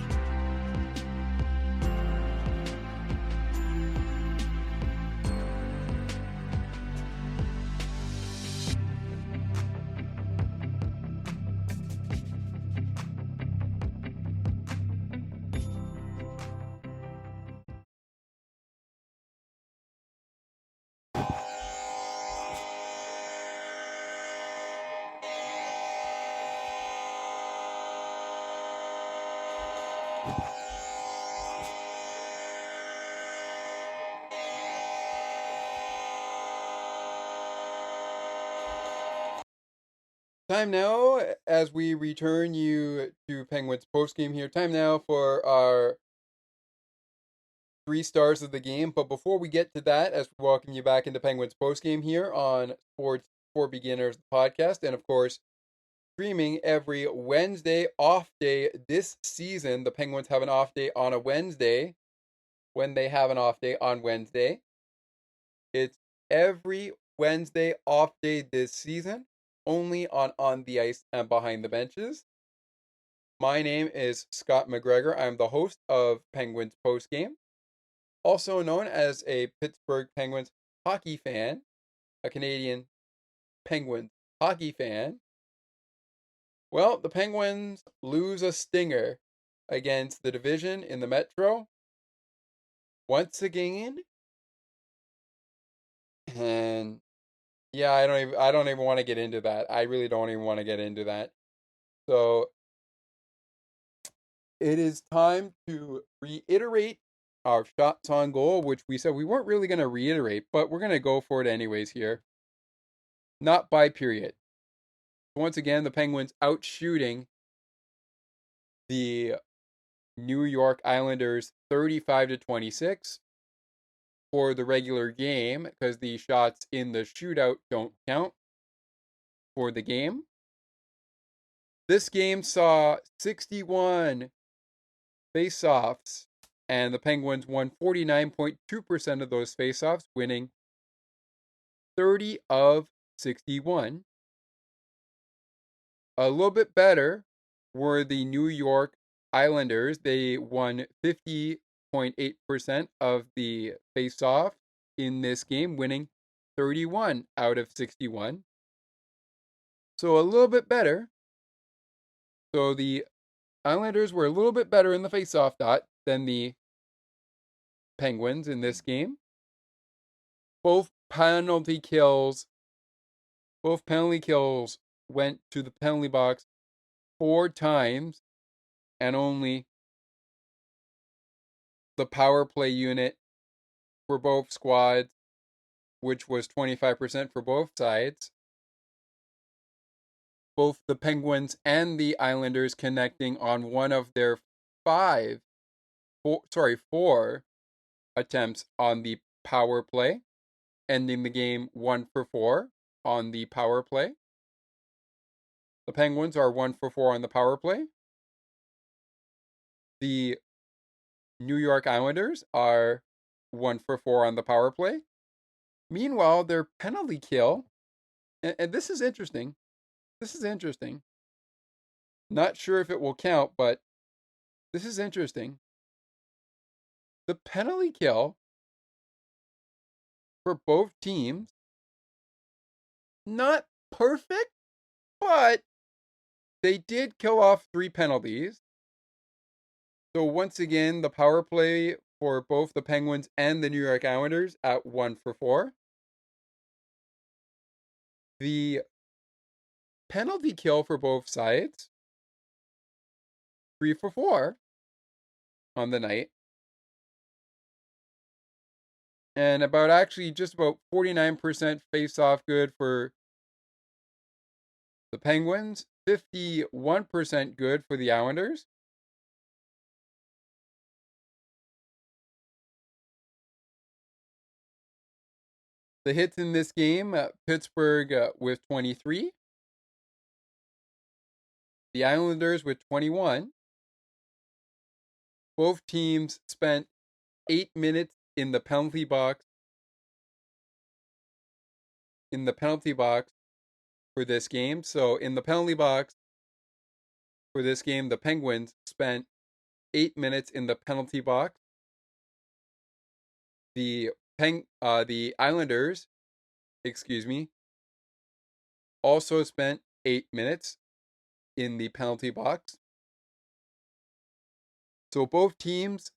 Time now, as we return you to Penguins postgame here, time now for our 3 stars of the game. But before we get to that, as we welcome you back into Penguins postgame here on Sports for Beginners podcast, and of course, streaming every Wednesday off day this season. The Penguins have an off day on a Wednesday. When they have an off day on Wednesday, it's every Wednesday off day this season, only on the ice and behind the benches. My name is Scott McGregor. I'm the host of Penguins Postgame, also known as a Pittsburgh Penguins hockey fan, a Canadian Penguins hockey fan. Well, the Penguins lose a stinger against the division in the Metro once again. And yeah, I don't even want to get into that. I really don't even want to get into that. So it is time to reiterate our shots on goal, which we said we weren't really going to reiterate, but we're going to go for it anyways here. Not by period. Once again, the Penguins outshooting the New York Islanders 35-26 for the regular game, because the shots in the shootout don't count for the game. This game saw 61 face-offs, and the Penguins won 49.2% of those face-offs, winning 30 of 61. A little bit better were the New York Islanders. They won 50.8% of the face-off in this game, winning 31 out of 61. So a little bit better. So the Islanders were a little bit better in the face-off dot than the Penguins in this game. Both penalty kills went to the penalty box 4 times, and only the power play unit for both squads, which was 25% for both sides. Both the Penguins and the Islanders connecting on one of their 4 attempts on the power play, ending the game 1 for 4 on the power play. The Penguins are 1 for 4 on the power play. The New York Islanders are 1 for 4 on the power play. Meanwhile, their penalty kill, and this is interesting. Not sure if it will count, but this is interesting. The penalty kill for both teams, not perfect, but they did kill off 3 penalties. So once again, the power play for both the Penguins and the New York Islanders at 1 for 4. The penalty kill for both sides, 3 for 4 on the night. And just about 49% face-off good for the Penguins, 51% good for the Islanders. The hits in this game, Pittsburgh with 23. The Islanders with 21. Both teams spent 8 minutes in the penalty box. For this game. So in the penalty box for this game, the Penguins spent 8 minutes in the penalty box. The Islanders, also spent 8 minutes in the penalty box. So both teams,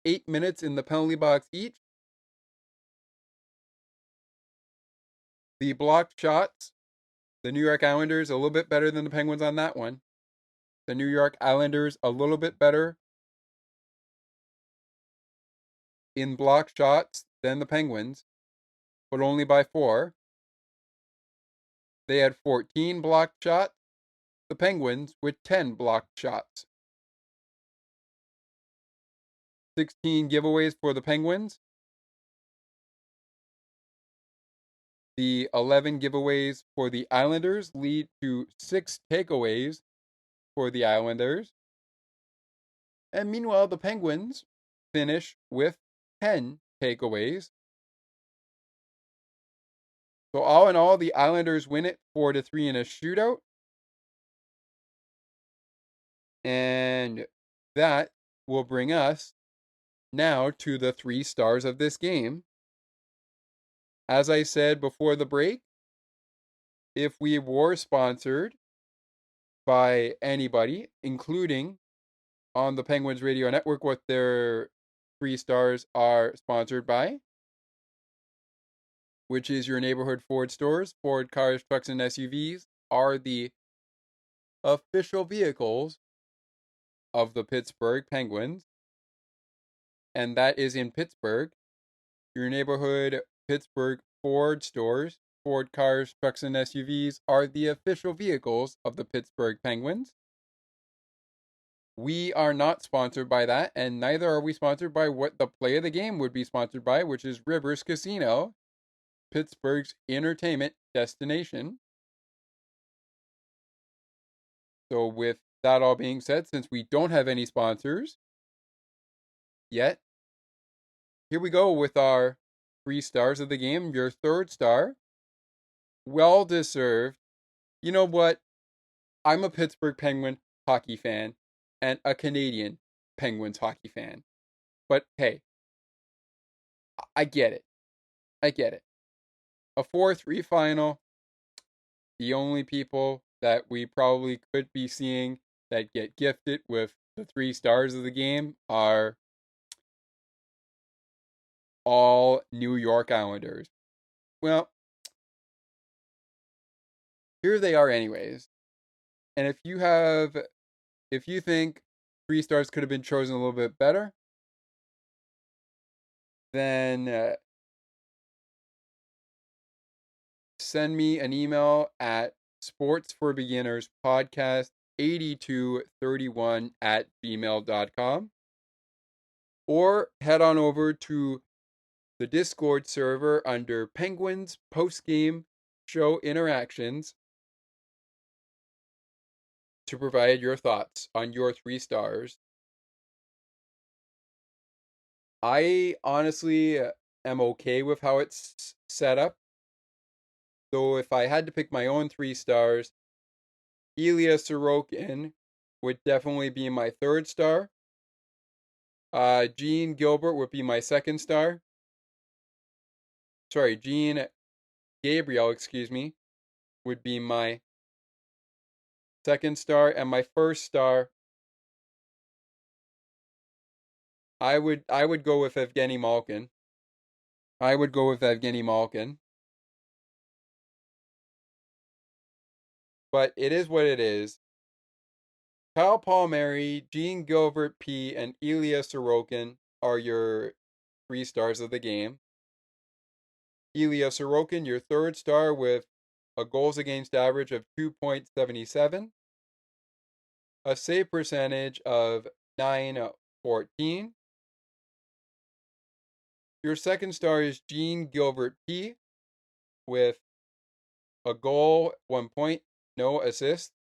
8 minutes in the penalty box each. The blocked shots, the New York Islanders a little bit better than the Penguins on that one. The New York Islanders a little bit better in blocked shots than the Penguins, but only by 4. They had 14 blocked shots, the Penguins with 10 blocked shots. 16 giveaways for the Penguins. The 11 giveaways for the Islanders lead to 6 takeaways for the Islanders. And meanwhile, the Penguins finish with 10 takeaways. So all in all, the Islanders win it 4-3 in a shootout. And that will bring us now to the 3 stars of this game. As I said before the break, if we were sponsored by anybody, including on the Penguins Radio Network, what their 3 stars are sponsored by, which is your neighborhood Ford stores. Ford cars, trucks, and SUVs are the official vehicles of the Pittsburgh Penguins. and that is in Pittsburgh. Your neighborhood Pittsburgh Ford stores, Ford cars, trucks, and SUVs are the official vehicles of the Pittsburgh Penguins. We are not sponsored by that, and neither are we sponsored by what the play of the game would be sponsored by, which is Rivers Casino, Pittsburgh's entertainment destination. So with that all being said, since we don't have any sponsors yet, here we go with our 3 stars of the game. Your third star, well deserved. You know what? I'm a Pittsburgh Penguin hockey fan and a Canadian Penguins hockey fan. But hey, I get it. I get it. A 4-3 final. The only people that we probably could be seeing that get gifted with the 3 stars of the game are all New York Islanders. Well, here they are anyways. And if you think 3 stars could have been chosen a little bit better, then send me an email at sportsforbeginnerspodcast8231@gmail.com, or head on over to the Discord server under Penguins Postgame Show Interactions to provide your thoughts on your 3 stars. I honestly am okay with how it's set up. So if I had to pick my own 3 stars, Ilya Sorokin would definitely be my 3rd star. Gene Gilbert would be my 2nd star. Sorry, Gene Gabriel, would be my 2nd star, and my 1st star, I would go with Evgeny Malkin. But it is what it is. Kyle Palmieri, Gene Gilbert P, and Ilya Sorokin are your 3 stars of the game. Ilya Sorokin, your 3rd star, with a goals against average of 2.77, a save percentage of .914. Your 2nd star is Gene Gilbert P, with a goal, 1 point, no assist.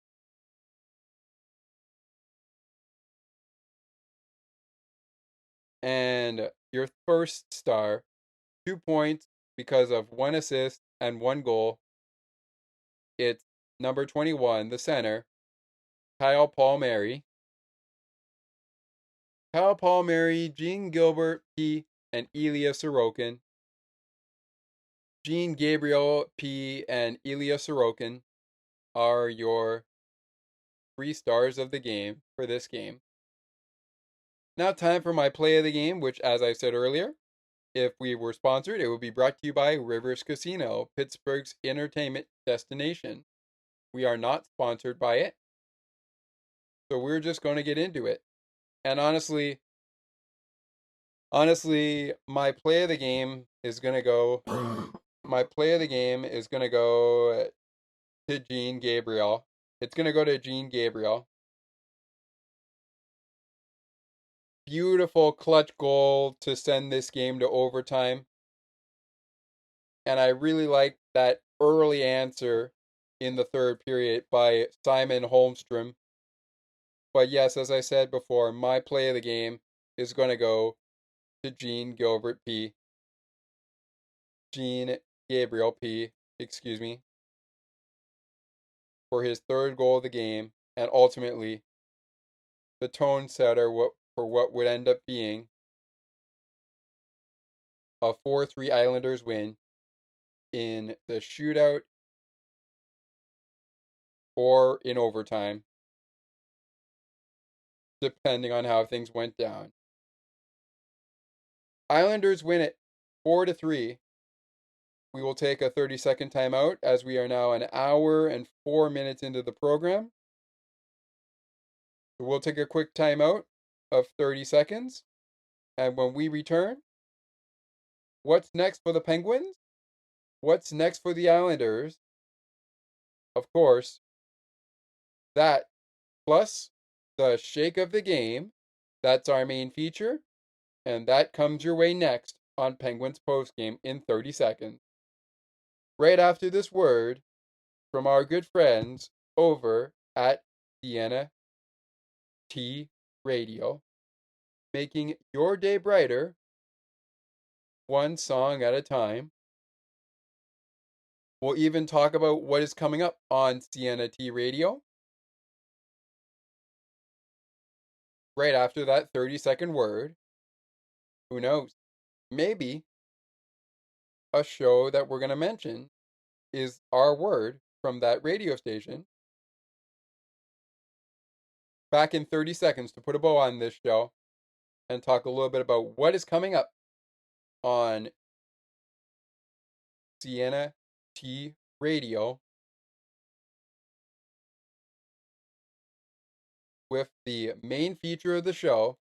And your 1st star, 2 points because of 1 assist and 1 goal. It's number 21, the center, Kyle Palmieri. Kyle Palmieri, Gene Gilbert P, and Ilya Sorokin. Gene Gabriel P and Ilya Sorokin are your 3 stars of the game for this game. Now time for my play of the game, which, as I said earlier, if we were sponsored, it would be brought to you by Rivers Casino, Pittsburgh's entertainment destination. We are not sponsored by it, so we're just going to get into it. And honestly, my play of the game is going to go to Gene Gabriel. It's going to go to Gene Gabriel. Beautiful clutch goal to send this game to overtime. And I really like that early answer in the 3rd period by Simon Holmstrom. But yes, as I said before, my play of the game is going to go to Gene Gabriel P, for his 3rd goal of the game, and ultimately the tone setter for what would end up being a 4-3 Islanders win in the shootout or in overtime, depending on how things went down. Islanders win it 4-3. We will take a 30-second timeout as we are now an hour and 4 minutes into the program. So we'll take a quick timeout of 30 seconds. And when we return, what's next for the Penguins? What's next for the Islanders? Of course, that plus the shake of the game. That's our main feature. And that comes your way next on Penguins Postgame in 30 seconds. Right after this word from our good friends over at SienaT Radio, making your day brighter, one song at a time. We'll even talk about what is coming up on SienaT Radio right after that 30-second word. Who knows? Maybe a show that we're going to mention is our word from that radio station. Back in 30 seconds to put a bow on this show and talk a little bit about what is coming up on SienaT Radio with the main feature of the show,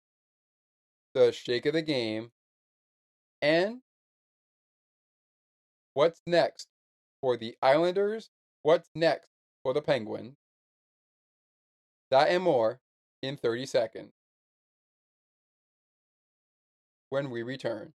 the shake of the game, and what's next for the Islanders, what's next for the Penguins. That and more in 30 seconds when we return.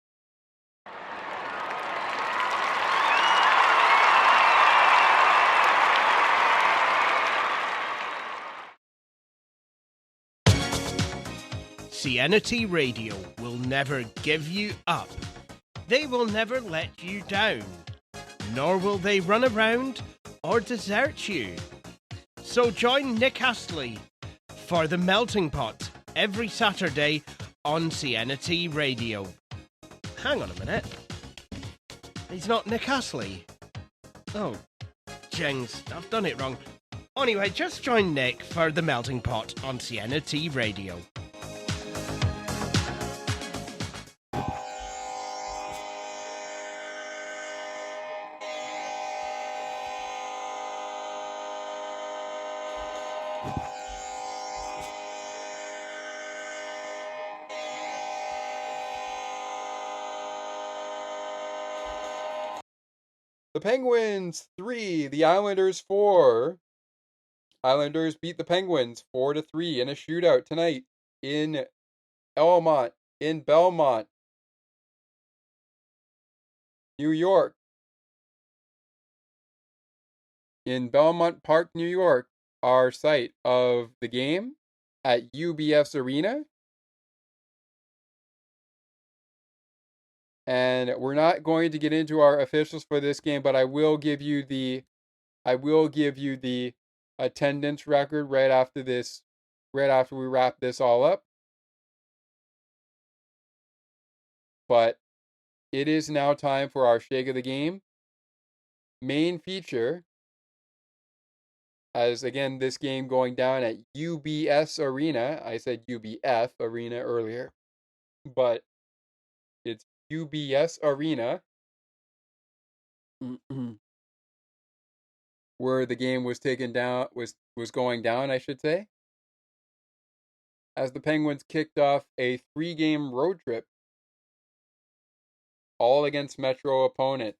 SienaT Radio will never give you up. They will never let you down. Nor will they run around or desert you. So join Nick Astley for The Melting Pot every Saturday on SienaT Radio. Hang on a minute. He's not Nick Astley. Oh, jings, I've done it wrong. Anyway, just join Nick for The Melting Pot on SienaT Radio. The Penguins 3, the Islanders 4. Islanders beat the Penguins 4-3 in a shootout tonight in Belmont, New York. In Belmont Park, New York, our site of the game at UBS Arena. And we're not going to get into our officials for this game, but I will give you the attendance record right after we wrap this all up. But it is now time for our shake of the game. Main feature, as again this game going down at UBS Arena. I said UBF Arena earlier, but it's UBS Arena, where the game was going down, I should say, as the Penguins kicked off a 3-game road trip, all against Metro opponent,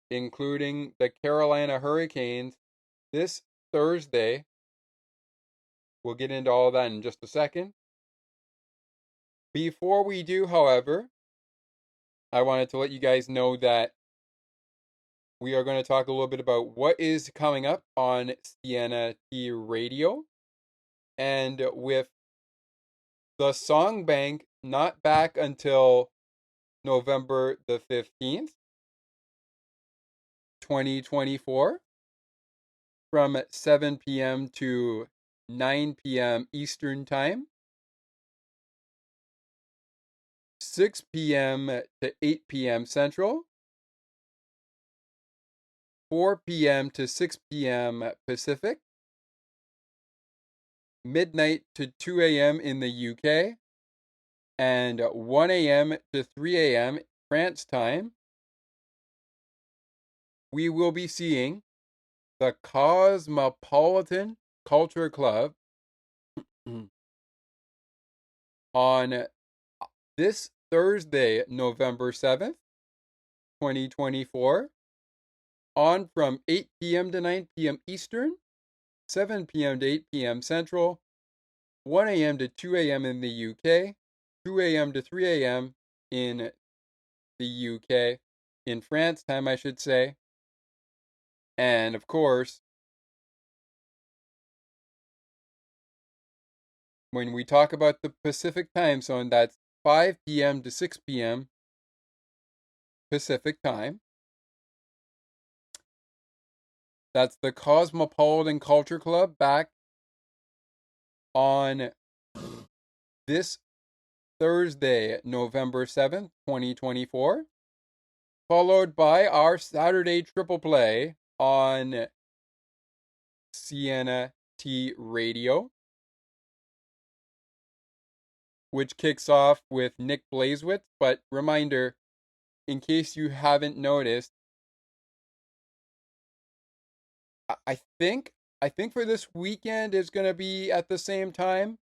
including the Carolina Hurricanes this Thursday. We'll get into all that in just a second. Before we do, however, I wanted to let you guys know that we are going to talk a little bit about what is coming up on SienaT Radio. And with the Song Bank not back until November the 15th, 2024, from 7 p.m. to 9 p.m. Eastern Time. 6 p.m. to 8 p.m. Central, 4 p.m. to 6 p.m. Pacific, midnight to 2 a.m. in the UK, and 1 a.m. to 3 a.m. France time. We will be seeing the Cosmopolitan Culture Club on this Thursday, November 7th, 2024, on from 8 p.m. to 9 p.m. Eastern, 7 p.m. to 8 p.m. Central, 1 a.m. to 2 a.m. in the UK, 2 a.m. to 3 a.m. in the UK, in France time, I should say. And of course, when we talk about the Pacific time zone, that's 5 p.m. to 6 p.m. Pacific time. That's the Cosmopolitan Culture Club back on this Thursday, November 7th, 2024. Followed by our Saturday triple play on SienaT Radio, which kicks off with Nick Blasewitz. But reminder, in case you haven't noticed, I think for this weekend it's going to be at the same time,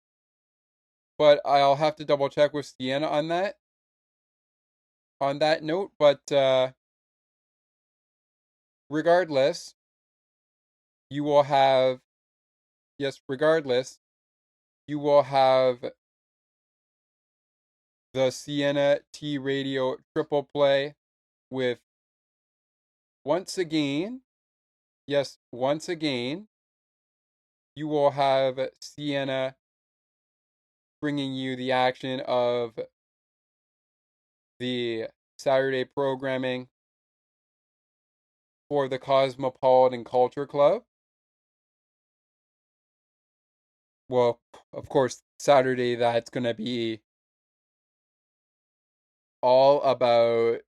but I'll have to double check with Sienna on that note. But regardless, you will have the SienaT Radio triple play with once again, you will have Sienna bringing you the action of the Saturday programming for the Cosmopolitan Culture Club. Well, of course, Saturday, that's going to be all about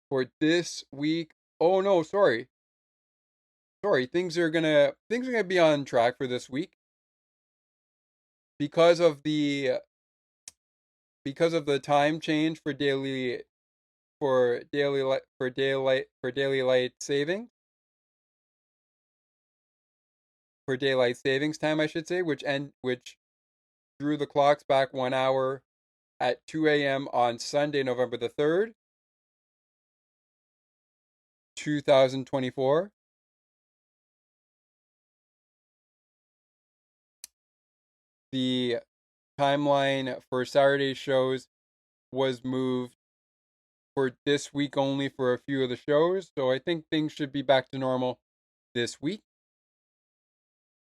for this week. Oh no, sorry. Things are gonna be on track for this week because of the time change for daylight savings. For daylight savings time, I should say, which drew the clocks back 1 hour at 2 a.m. on Sunday, November the 3rd, 2024. The timeline for Saturday's shows was moved for this week only for a few of the shows, so I think things should be back to normal this week.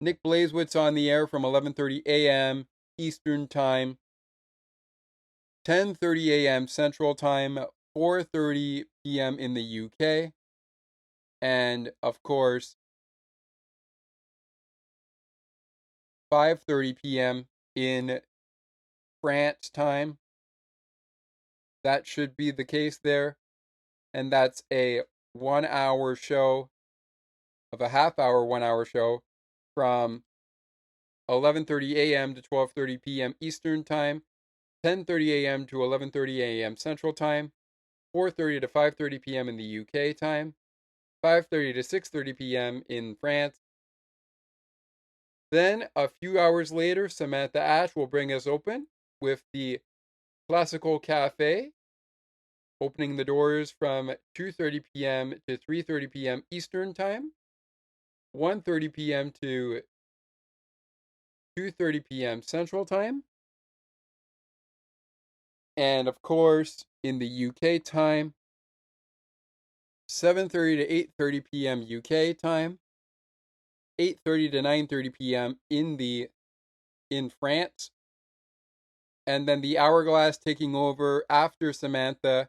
Nick Blasewitz on the air from 11:30 a.m. Eastern Time, 10:30 a.m. Central Time, 4:30 p.m. in the UK, and of course 5:30 p.m. in France time. That should be the case there, and that's a 1 hour show of a half hour 1 hour show from 11:30 a.m. to 12:30 p.m. Eastern Time, 10:30 a.m. to 11:30 a.m. Central Time, 4:30 to 5:30 p.m. in the UK time, 5:30 to 6:30 p.m. in France. Then, a few hours later, Samantha Ash will bring us open with the Classical Cafe, opening the doors from 2:30 p.m. to 3:30 p.m. Eastern Time, 1:30 p.m. to 2:30 p.m. Central Time. And of course, in the UK time, 7:30 to 8:30 p.m. UK time, 8:30 to 9:30 p.m. in France. And then the hourglass taking over after Samantha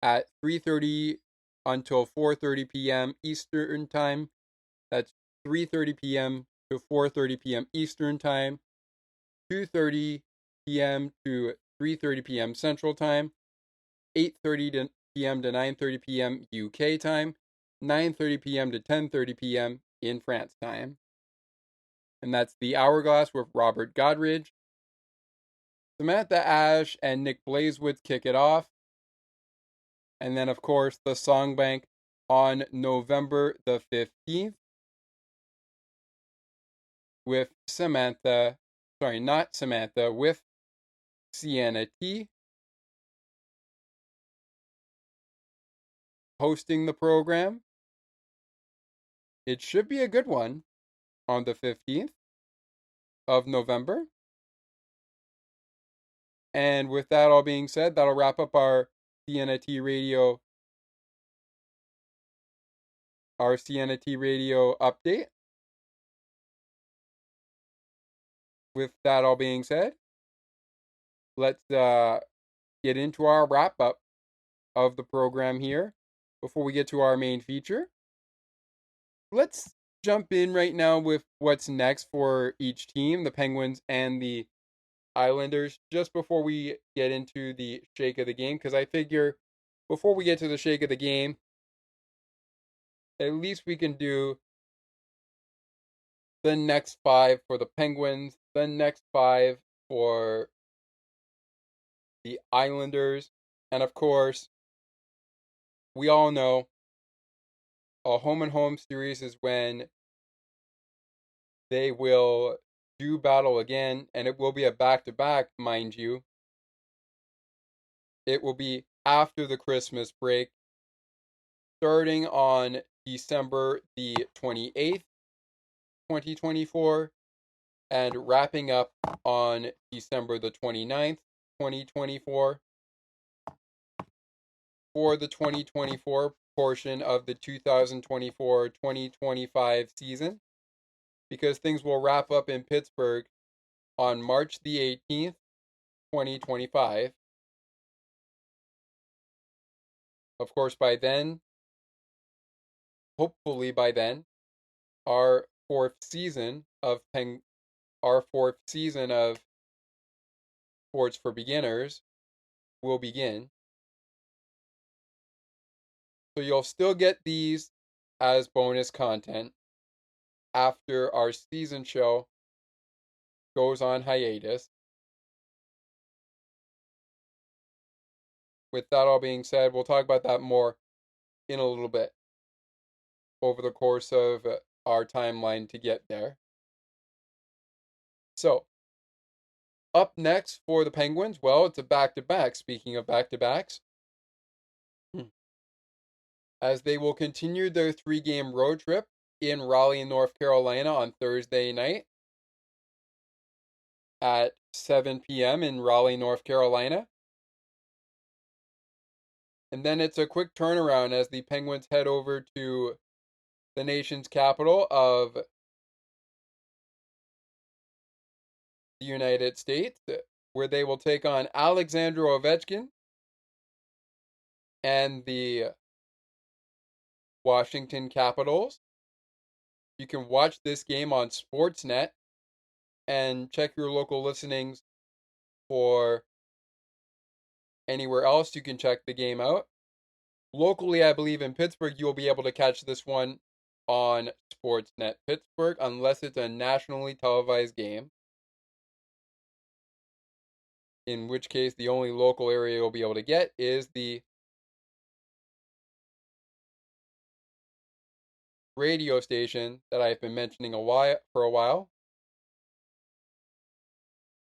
at 3:30 until 4:30 p.m. Eastern Time. That's 3:30 p.m. to 4:30 p.m. Eastern Time, 2:30 p.m. to 3:30 p.m. Central Time, 8:30 p.m. to 9:30 p.m. UK time, 9:30 p.m. to 10:30 p.m. in France time. And that's the hourglass with Robert Godridge. Samantha Ash and Nick Blasewitz kick it off. And then, of course, the Song Bank on November the 15th with with SienaT hosting the program. It should be a good one on the 15th of November. And with that all being said, that'll wrap up our SienaT Radio update. With that all being said, let's get into our wrap up of the program here before we get to our main feature. Let's jump in right now with what's next for each team, the Penguins and the Islanders, just before we get into the shake of the game, because I figure before we get to the shake of the game, at least we can do the next 5 for the Penguins, the next 5 for the Islanders, and of course, we all know a home and home series is when they will do battle again, and it will be a back-to-back, mind you. It will be after the Christmas break, starting on December the 28th, 2024, and wrapping up on December the 29th, 2024, for the 2024 portion of the 2024-2025 season, because things will wrap up in Pittsburgh on March the 18th, 2025. Of course, by then, hopefully by then, our fourth season of Sports for Beginners will begin. So you'll still get these as bonus content after our season show goes on hiatus. With that all being said, we'll talk about that more in a little bit over the course of our timeline to get there. So, up next for the Penguins, well, it's a back-to-back. Speaking of back-to-backs, as they will continue their 3-game road trip in Raleigh, North Carolina on Thursday night at 7 p.m. in Raleigh, North Carolina. And then it's a quick turnaround as the Penguins head over to the nation's capital of the United States, where they will take on Alexander Ovechkin and the Washington Capitals. You can watch this game on Sportsnet and check your local listenings for anywhere else you can check the game out. Locally, I believe in Pittsburgh, you'll be able to catch this one on Sportsnet Pittsburgh, unless it's a nationally televised game, in which case the only local area you'll be able to get is the radio station that I've been mentioning for a while,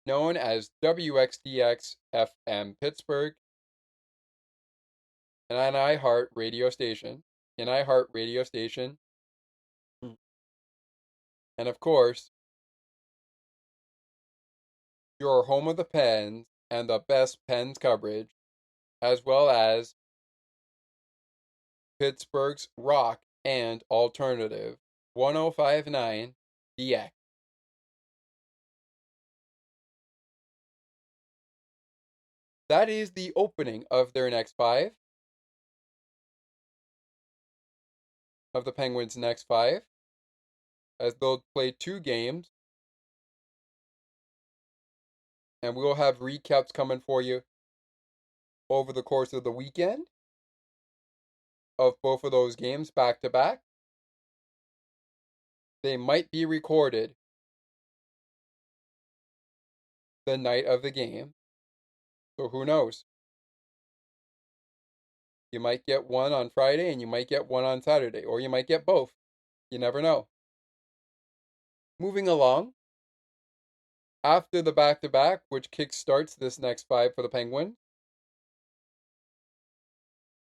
known as WXDX FM Pittsburgh, and an iHeart radio station. And of course, your home of the Pens and the best Pens coverage, as well as Pittsburgh's rock and alternative 105.9 DX. That is the opening of their next 5. Of the Penguins' next 5. As they'll play 2 games. And we'll have recaps coming for you over the course of the weekend of both of those games back to back. They might be recorded the night of the game. So who knows? You might get one on Friday and you might get one on Saturday, or you might get both. You never know. Moving along, after the back-to-back, which kick-starts this next 5 for the Penguins,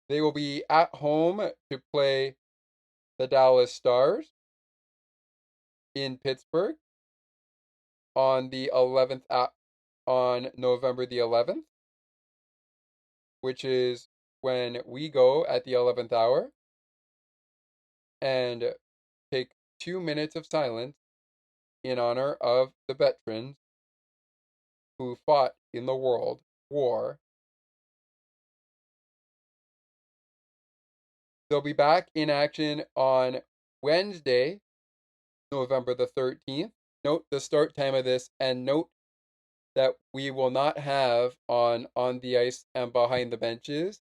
they will be at home to play the Dallas Stars in Pittsburgh on November the 11th, which is when we go at the 11th hour and take 2 minutes of silence in honor of the veterans who fought in the World War. They'll be back in action on Wednesday, November the 13th. Note the start time of this, and note that we will not have on the ice and behind the benches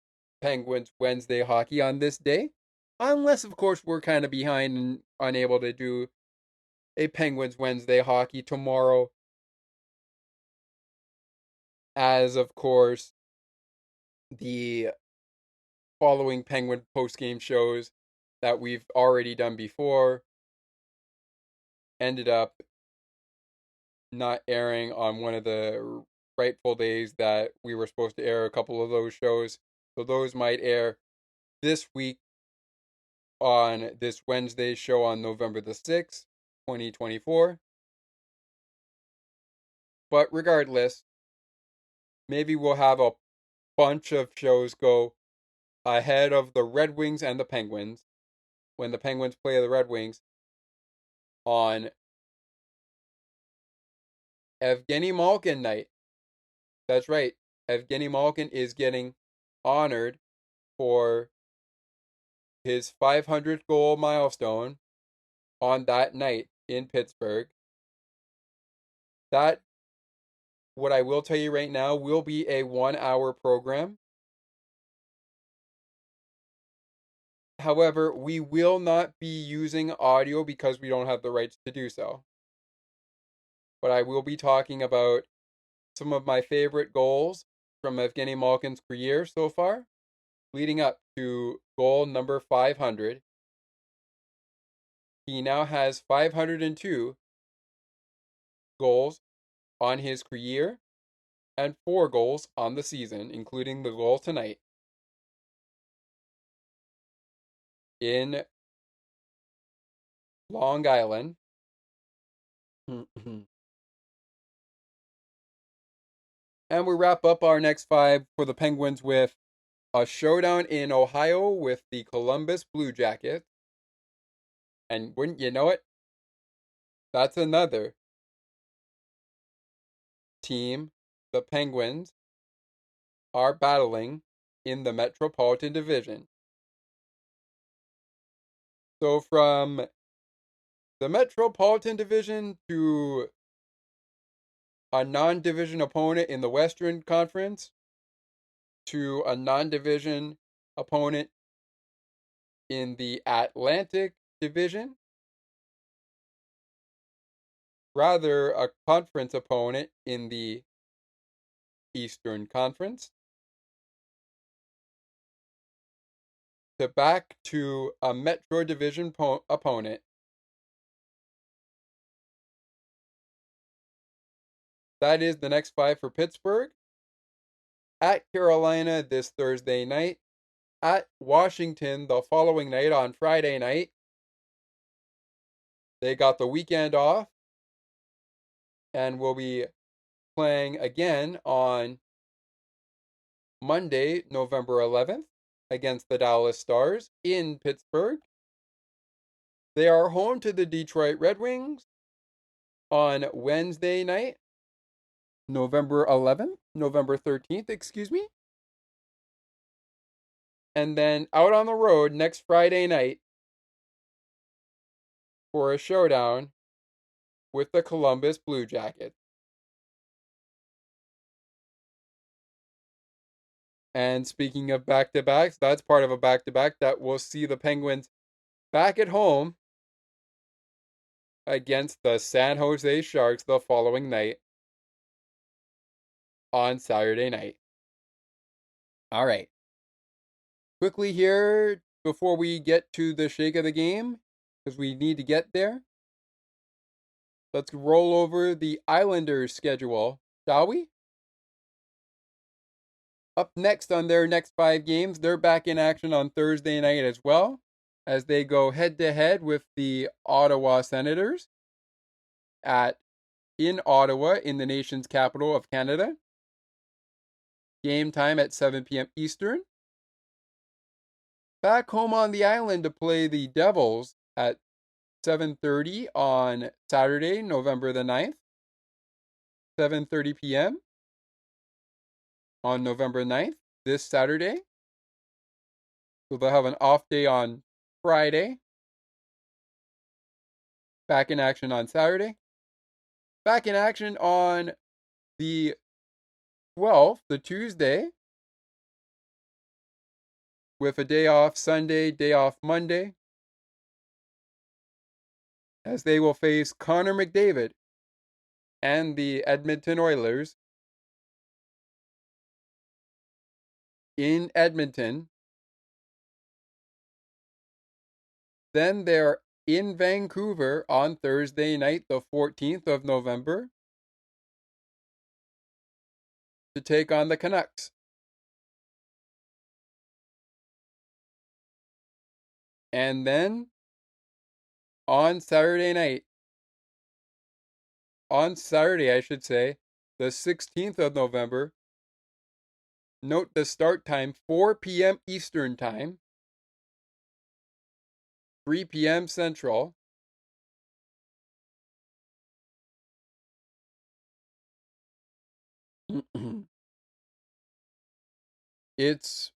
Penguins Wednesday hockey on this day, unless of course we're kind of behind and unable to do a Penguins Wednesday hockey tomorrow, as of course the following Penguin post-game shows that we've already done before ended up not airing on one of the rightful days that we were supposed to air a couple of those shows. So those might air this week on this Wednesday show on November the 6th, 2024. But regardless, maybe we'll have a bunch of shows go ahead of the Red Wings and the Penguins when the Penguins play the Red Wings on Evgeny Malkin night. That's right. Evgeny Malkin is getting honored for his 500th goal milestone on that night in Pittsburgh. That, what I will tell you right now, will be a 1-hour program. However, we will not be using audio because we don't have the rights to do so. But I will be talking about some of my favorite goals from Evgeny Malkin's career so far, leading up to goal number 500. He now has 502 goals on his career and 4 goals on the season, including the goal tonight in Long Island. And we wrap up our next 5 for the Penguins with a showdown in Ohio with the Columbus Blue Jackets. And wouldn't you know it, that's another team the Penguins are battling in the Metropolitan Division. So from the Metropolitan Division to a non-division opponent in the Western Conference to a non-division opponent in the Atlantic Division, rather a conference opponent in the Eastern Conference, to back to a Metro Division opponent. That is the next 5 for Pittsburgh. At Carolina this Thursday night. At Washington the following night on Friday night. They got the weekend off and will be playing again on Monday, November 11th against the Dallas Stars in Pittsburgh. They are home to the Detroit Red Wings on Wednesday night, November 13th, excuse me. And then out on the road next Friday night for a showdown with the Columbus Blue Jackets. And speaking of back-to-backs, that's part of a back-to-back that will see the Penguins back at home against the San Jose Sharks the following night on Saturday night. All right. Quickly here, before we get to the shake of the game, because we need to get there, let's roll over the Islanders' schedule, shall we? Up next on their next 5 games, they're back in action on Thursday night as well, as they go head-to-head with the Ottawa Senators in Ottawa, in the nation's capital of Canada. Game time at 7 p.m. Eastern. Back home on the island to play the Devils at 7:30 on Saturday, November the 9th. 7:30 p.m. on November 9th, this Saturday. So they'll have an off day on Friday. Back in action on Saturday. Back in action on the 12th, the Tuesday, with a day off Sunday, day off Monday, as they will face Connor McDavid and the Edmonton Oilers in Edmonton. Then they're in Vancouver on Thursday night, the 14th of November, to take on the Canucks. And then on Saturday, the 16th of November, note the start time, 4 p.m. Eastern Time, 3 p.m. Central. It's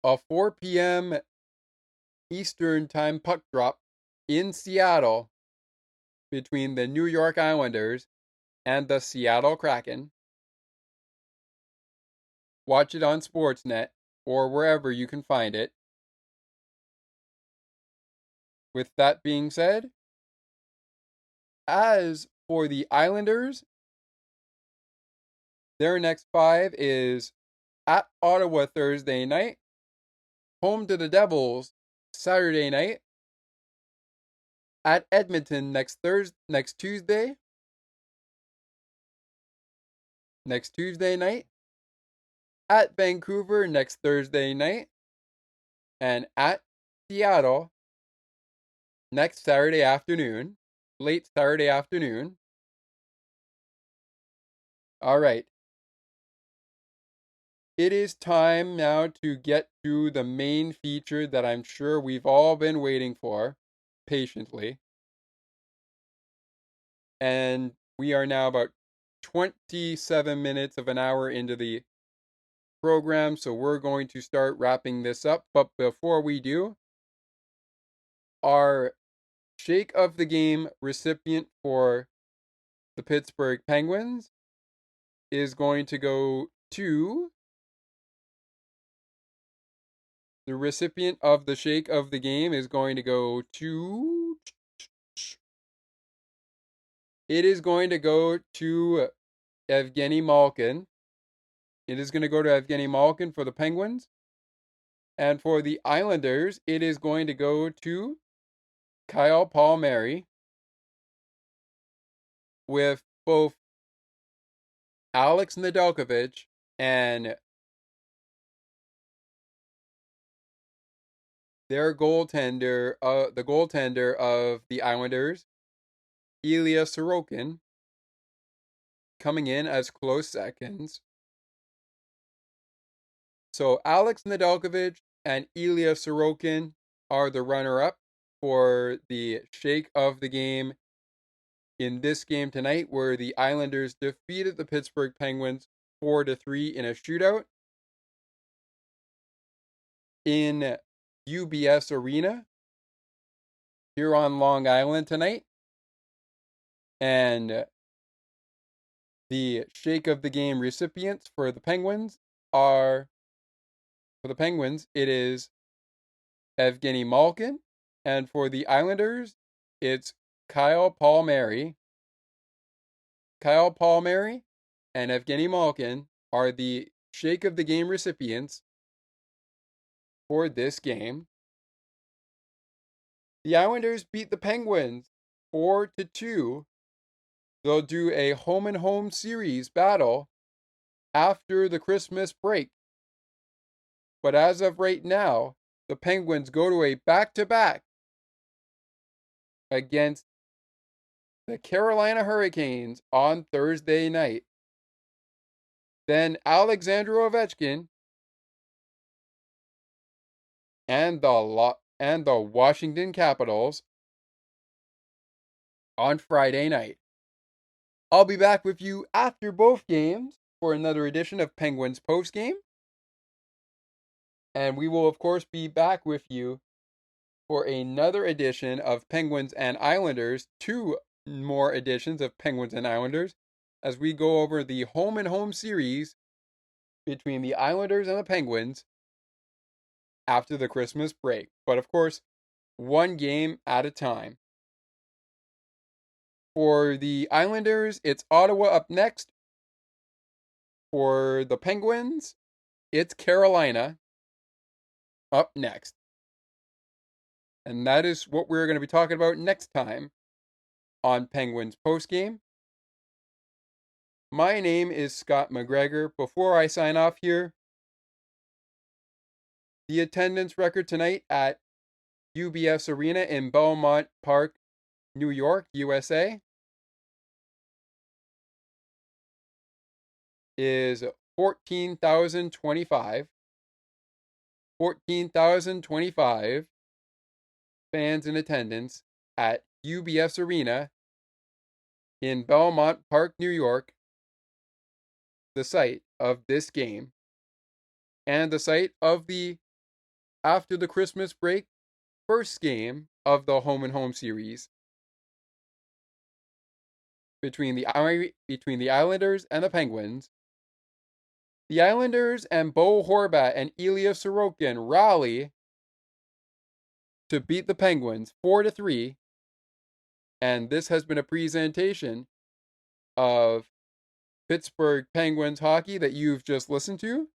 a 4 p.m. Eastern Time puck drop in Seattle between the New York Islanders and the Seattle Kraken. Watch it on Sportsnet or wherever you can find it. With that being said, as for the Islanders, their next 5 is at Ottawa Thursday night, home to the Devils Saturday night, at Edmonton next Tuesday night, at Vancouver next Thursday night, and at Seattle next Saturday afternoon, late Saturday afternoon. All right. It is time now to get to the main feature that I'm sure we've all been waiting for patiently. And we are now about 27 minutes of an hour into the program, so we're going to start wrapping this up. But before we do, our shake of the game recipient for the Pittsburgh Penguins is going to go to... The recipient of the shake of the game is going to go to... It is going to go to Evgeny Malkin. It is going to go to Evgeny Malkin for the Penguins. And for the Islanders, it is going to go to Kyle Palmieri, with both Alex Nedeljkovic and their goaltender, the goaltender of the Islanders, Ilya Sorokin, coming in as close seconds. So Alex Nedeljkovic and Ilya Sorokin are the runner-up for the shake of the game in this game tonight, where the Islanders defeated the Pittsburgh Penguins 4-3 in a shootout in UBS Arena here on Long Island tonight. And the shake of the game recipients for the Penguins are, for the Penguins, it is Evgeny Malkin, and for the Islanders, it's Kyle Palmieri. Kyle Palmieri and Evgeny Malkin are the shake of the game recipients for this game. The Islanders beat the Penguins 4-2. They'll do a home-and-home series battle after the Christmas break. But as of right now, the Penguins go to a back-to-back against the Carolina Hurricanes on Thursday night. Then Alexander Ovechkin and the Washington Capitals on Friday night. I'll be back with you after both games for another edition of Penguins Postgame. And we will, of course, be back with you for another edition of Penguins and Islanders, 2 more editions of Penguins and Islanders, as we go over the home-and-home series between the Islanders and the Penguins after the Christmas break. But, of course, one game at a time. For the Islanders, it's Ottawa up next. For the Penguins, it's Carolina up next. And that is what we're going to be talking about next time on Penguins Postgame. My name is Scott McGregor. Before I sign off here, the attendance record tonight at UBS Arena in Belmont Park, New York, USA is 14,025. 14,025 fans in attendance at UBS Arena in Belmont Park, New York, the site of this game, and the site of the after the Christmas break first game of the home-and-home series between the Islanders and the Penguins. The Islanders and Bo Horvat and Ilya Sorokin rally to beat the Penguins 4-3. And this has been a presentation of Pittsburgh Penguins hockey that you've just listened to.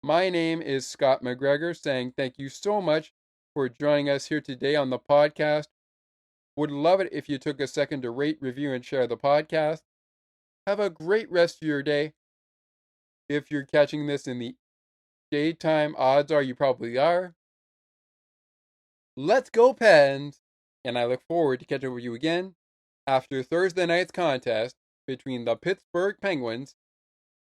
My name is Scott McGregor, saying thank you so much for joining us here today on the podcast. Would love it if you took a second to rate, review, and share the podcast. Have a great rest of your day. If you're catching this in the daytime, odds are you probably are. Let's go Pens! And I look forward to catching up with you again after Thursday night's contest between the Pittsburgh Penguins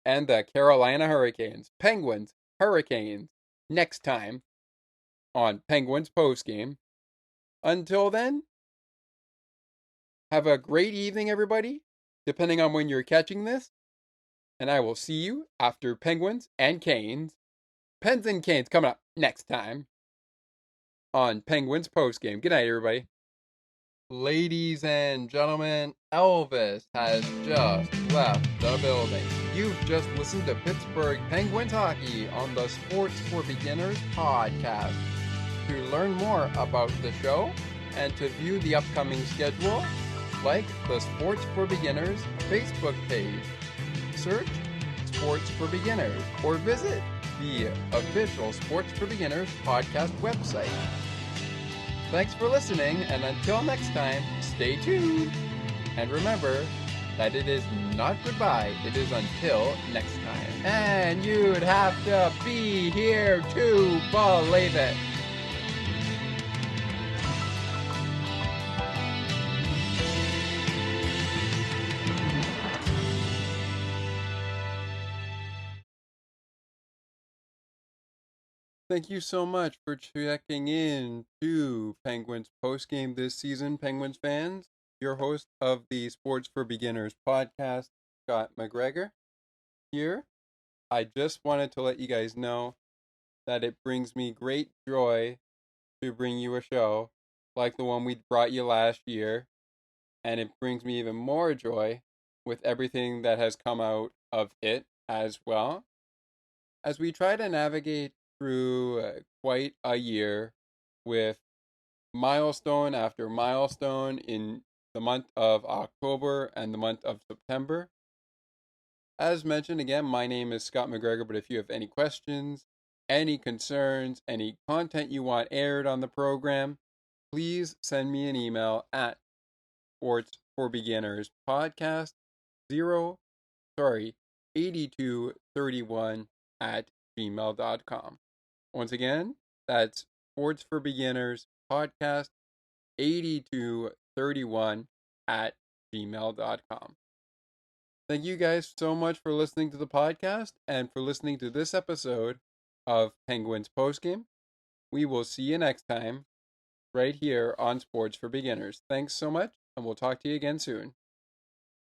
and the Carolina Hurricanes. Penguins, Hurricanes, next time on Penguins Postgame. Until then, have a great evening, everybody, depending on when you're catching this. And I will see you after Penguins and Canes. Pens and Canes coming up next time on Penguins Postgame. Good night, everybody. Ladies and gentlemen, Elvis has just left the building. You've just listened to Pittsburgh Penguins hockey on the Sports for Beginners podcast. To learn more about the show and to view the upcoming schedule, like the Sports for Beginners Facebook page. Search Sports for Beginners or visit the official Sports for Beginners podcast website. Thanks for listening, and until next time, stay tuned. And remember that it is not goodbye, it is until next time. And you'd have to be here to believe it. Thank you so much for checking in to Penguins Postgame this season, Penguins fans. Your host of the Sports for Beginners podcast, Scott McGregor, here. I just wanted to let you guys know that it brings me great joy to bring you a show like the one we brought you last year. And it brings me even more joy with everything that has come out of it as well, as we try to navigate through quite a year with milestone after milestone in the month of October and the month of September. As mentioned, again, my name is Scott McGregor, but if you have any questions, any concerns, any content you want aired on the program, please send me an email at Sports for Beginners Podcast 8231 at gmail.com. Once again, that's Sports for Beginners Podcast 8231 at gmail.com. Thank you guys so much for listening to the podcast and for listening to this episode of Penguins Postgame. We will see you next time right here on Sports for Beginners. Thanks so much, and we'll talk to you again soon.